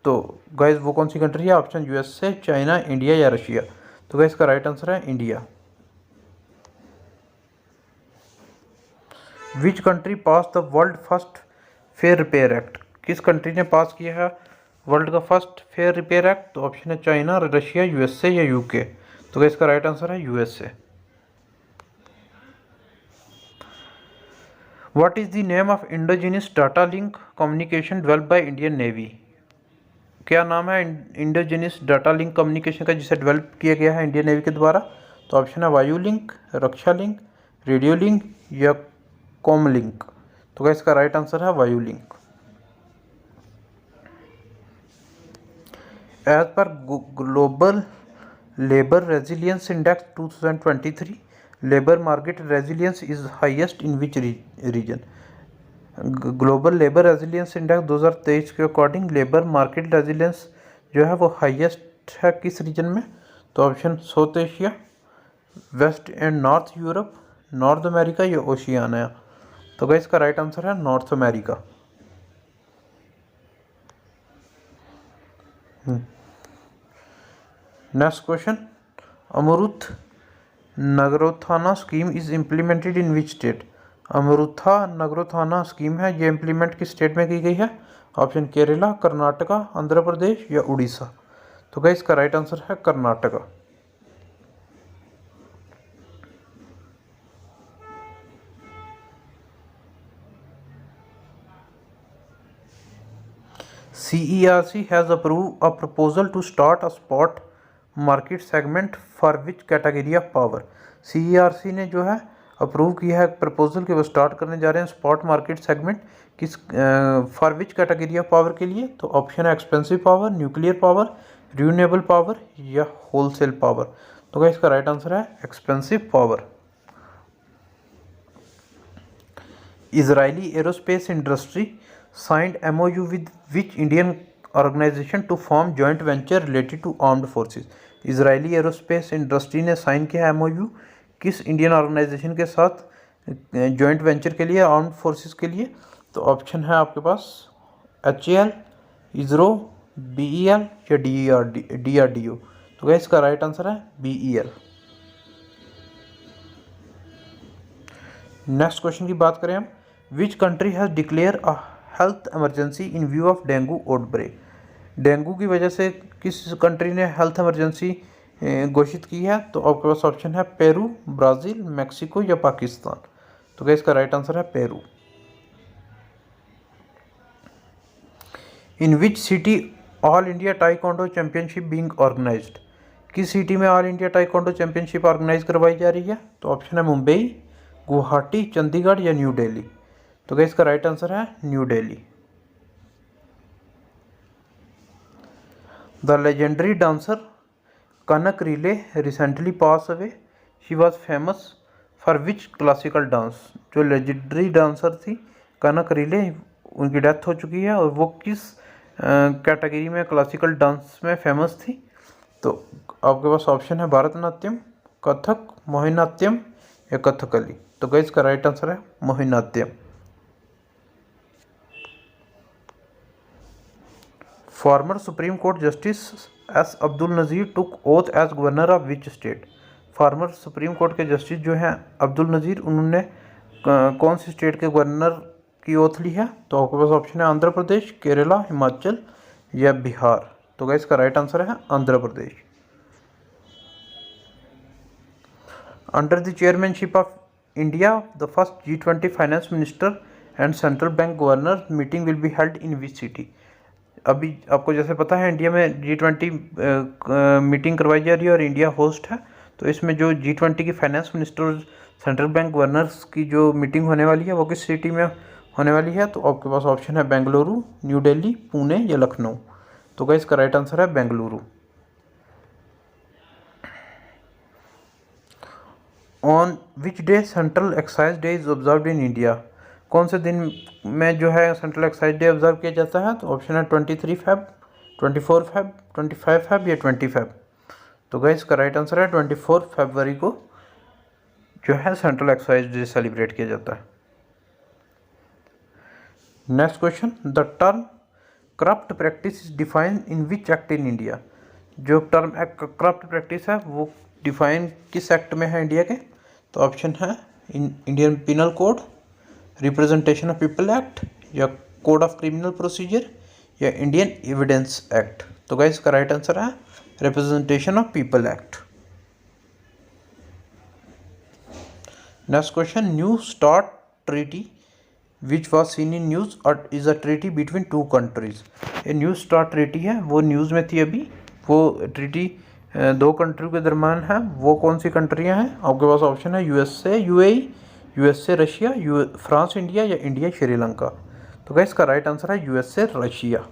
तो गाइस वो कौन सी कंट्री है? ऑप्शन यूएसए, चाइना, इंडिया या रशिया। तो गाइस इसका राइट आंसर है India. Which country pass the world first fair repair act? किस कंट्री ने पास किया है वर्ल्ड का फर्स्ट फेयर रिपेयर एक्ट? तो ऑप्शन है चाइना, रशिया, यूएसए या यूके। तो गाइस इसका राइट आंसर है USA. What is the name of indigenous data link communication developed by Indian navy? क्या नाम है इंडोजिनियस डाटा लिंक कम्युनिकेशन का जिसे डेवलप किया गया है इंडियन नेवी के द्वारा? तो ऑप्शन है Vayu link, Raksha link, radio link या कॉम लिंक। तो गाइस इसका राइट आंसर है Vayu link. As per global labour resilience index 2023, labour market resilience is highest in which region? Global labour resilience index 2023 के according labour market resilience जो है वो highest है किस रीजन में? तो option South Asia, west and north Europe, North America या Oceania. तो गाइस इसका राइट आंसर है North America. Next question, Amruth Nagarothana scheme is implemented in which state? Amrutha Nagarothana scheme है ये इम्प्लीमेंट किस स्टेट में की गई है? ऑप्शन केरला, कर्नाटका, आंध्र प्रदेश या उड़ीसा। तो गाइस इसका राइट आंसर है Karnataka. CERC has approved a proposal to start a spot market segment for which category of power? CERC ने जो है अप्रूव किया है प्रपोजल कि वो स्टार्ट करने जा रहे हैं स्पॉट मार्केट सेगमेंट किस for which category of power के लिए? तो ऑप्शन है expensive power, nuclear power, renewable power या होलसेल पावर। तो क्या इसका राइट आंसर है expensive power. Israeli aerospace industry signed MOU with which Indian organization to form joint venture related to armed forces? Israeli aerospace industry ने sign किया MOU किस Indian organisation के साथ जॉइंट वेंचर के लिए, आर्म्ड फोर्सेस के लिए? तो ऑप्शन है आपके पास HAL, इसरो, BEL या DRDO। तो क्या इसका राइट आंसर है BEL। नेक्स्ट क्वेश्चन की बात करें हम, विच country has declare a health emergency in view of dengue outbreak? Dengue की वजह से किस कंट्री ने हेल्थ इमरजेंसी घोषित की है? तो आपके पास ऑप्शन है पेरू, ब्राज़ील, मैक्सिको या पाकिस्तान। तो क्या इसका राइट आंसर है Peru. In which city all India taekwondo championship being organised? किस सिटी में all India taekwondo championship organise करवाई जा रही है? तो ऑप्शन है मुंबई, गुवाहाटी, चंडीगढ़ या न्यू दिल्ली। तो क्या इसका राइट आंसर है new Delhi. The legendary dancer Kanak relay recently pass away, she was famous for which classical dance. जो लेजेंडरी डांसर थी कनक रिले, उनकी डेथ हो चुकी है और वो किस कैटेगरी में क्लासिकल डांस में फेमस थी। तो आपके पास ऑप्शन है भरतनाट्यम, कथक, मोहिनीअट्टम या कथकली। तो गाइस इसका राइट आंसर है Mohiniyattam. Former supreme court justice S Abdul Nazeer took oath as governor of which state. Former supreme court के जस्टिस जो हैं अब्दुल नज़ीर, उन्होंने कौन सी स्टेट के गवर्नर की ओथ ली है। तो आपके पास ऑप्शन है आंध्र प्रदेश, केरला, हिमाचल या बिहार। तो गाइस इसका राइट आंसर है Andhra Pradesh. Under the chairmanship of India the first G20 finance minister and central bank governor meeting will be held in which city. अभी आपको जैसे पता है इंडिया में G20 मीटिंग करवाई जा रही है और इंडिया होस्ट है। तो इसमें जो G20 की finance minister, central bank governors की जो मीटिंग होने वाली है वो किस सिटी में होने वाली है। तो आपके पास ऑप्शन है बेंगलुरु, न्यू दिल्ली, पुणे या लखनऊ। तो गाइस इसका राइट आंसर है Bengaluru. On which day central excise day is observed in India. कौन से दिन में जो है सेंट्रल एक्साइज डे ऑब्जर्व किया जाता है। तो ऑप्शन है 23 फेब, 24 फेब, 25 फेब या 20 फेब। तो गाइस इसका राइट आंसर है 24 फरवरी को जो है सेंट्रल एक्साइज डे सेलिब्रेट किया जाता है। Next question, the term corrupt practice is defined in which act in India. जो टर्म करप्ट प्रैक्टिस है वो डिफाइन किस एक्ट में है इंडिया के। तो ऑप्शन है Indian penal code, representation of people act या कोड ऑफ क्रिमिनल प्रोसीजर या इंडियन एविडेंस एक्ट। तो गाइस इसका राइट आंसर है representation of people act. Next question, new start treaty which was seen in news और is a treaty between two countries. ये new start treaty है, वो news में थी अभी। वो ट्रीटी दो कंट्री के दरम्यान है। वो कौन सी कंट्रियां हैं। आपके पास ऑप्शन है USA UAE, USA Russia, France India या इंडिया श्रीलंका। तो गाइस इसका राइट आंसर है USA Russia.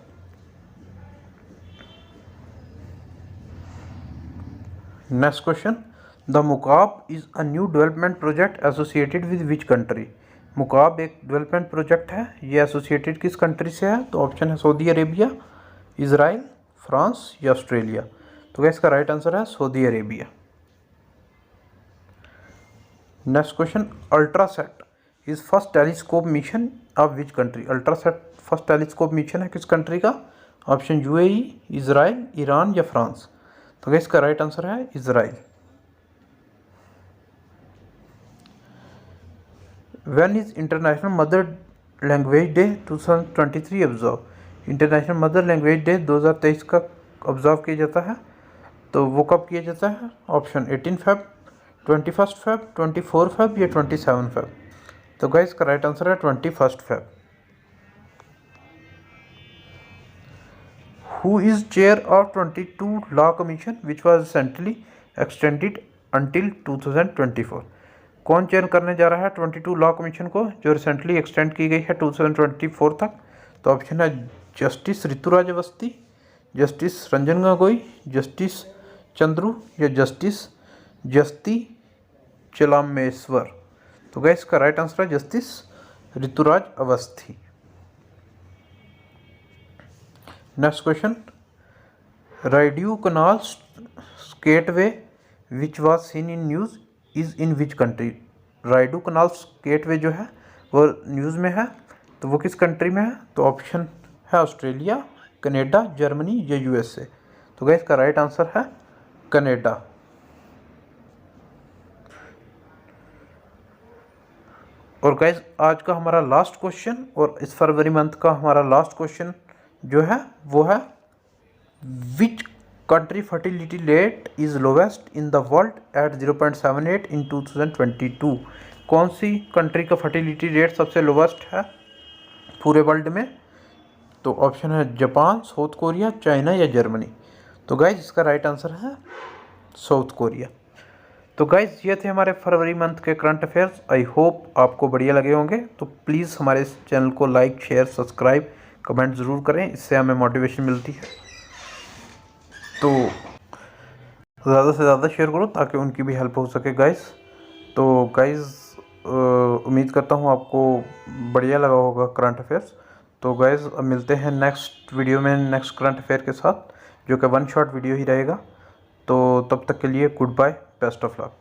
Next question, the Mukaab is a new development project associated with which country. Mukaab एक डेवलपमेंट प्रोजेक्ट है, ये एसोसिएटेड किस कंट्री से है। तो ऑप्शन है सऊदी अरेबिया, इजराइल, फ्रांस या ऑस्ट्रेलिया। तो गाइस इसका राइट आंसर है Saudi Arabia. Next question, ULTRASAT is first telescope mission of which country. ULTRASAT first telescope mission है किस कंट्री का। ऑप्शन UAE, इजराइल, ईरान या फ्रांस। तो गाइस इसका राइट आंसर है Israel. When is international mother language day 2023 observe. International mother language day 2023 का observe किया जाता है। तो वो कब किया जाता है। ऑप्शन 18 फेब, 21 फेब, 24 फेब या 27 फेब। तो गाइस इसका राइट आंसर है 21 Feb. Who is chair of 22 Law Commission which was recently extended until 2024। कौन चेयर करने जा रहा है 22 लॉ कमीशन को, जो रिसेंटली एक्सटेंड की गई है 2024 तक। तो ऑप्शन है justice Rituraj Awasthi, justice Ranjan Gogoi, justice Chandru या जस्टिस जस्ती चलामेश्वर। तो गाइस इसका राइट आंसर है justice Rituraj Awasthi. Next question, Rideau canal skateway which was seen in news is in which country. Rideau canal skateway जो है वो न्यूज़ में है, तो वो किस कंट्री में है। तो ऑप्शन है ऑस्ट्रेलिया, कनाडा, जर्मनी या USA। तो गाइस इसका राइट आंसर है कनाडा। और गाइस आज का हमारा लास्ट क्वेश्चन और इस फरवरी मंथ का हमारा लास्ट क्वेश्चन जो है वो है which country fertility rate is lowest in the world at 0.78 इन 2022। कौन सी कंट्री का फर्टिलिटी रेट सबसे लोवेस्ट है पूरे वर्ल्ड में। तो ऑप्शन है जापान, साउथ कोरिया, चाइना या जर्मनी। तो गाइस इसका राइट आंसर है साउथ कोरिया। तो गाइस ये थे हमारे फरवरी मंथ के करंट अफेयर्स। आई होप आपको बढ़िया लगे होंगे। तो प्लीज़ हमारे इस चैनल को लाइक, शेयर, सब्सक्राइब, कमेंट ज़रूर करें, इससे हमें मोटिवेशन मिलती है। तो ज़्यादा से ज़्यादा शेयर करो ताकि उनकी भी हेल्प हो सके गाइस। तो गाइस उम्मीद करता हूँ आपको बढ़िया लगा होगा करंट अफेयर्स। तो गाइस अब मिलते हैं नेक्स्ट वीडियो में नेक्स्ट करंट अफेयर के साथ, जो कि वन शॉट वीडियो ही रहेगा। तो तब तक के लिए goodbye, best of luck.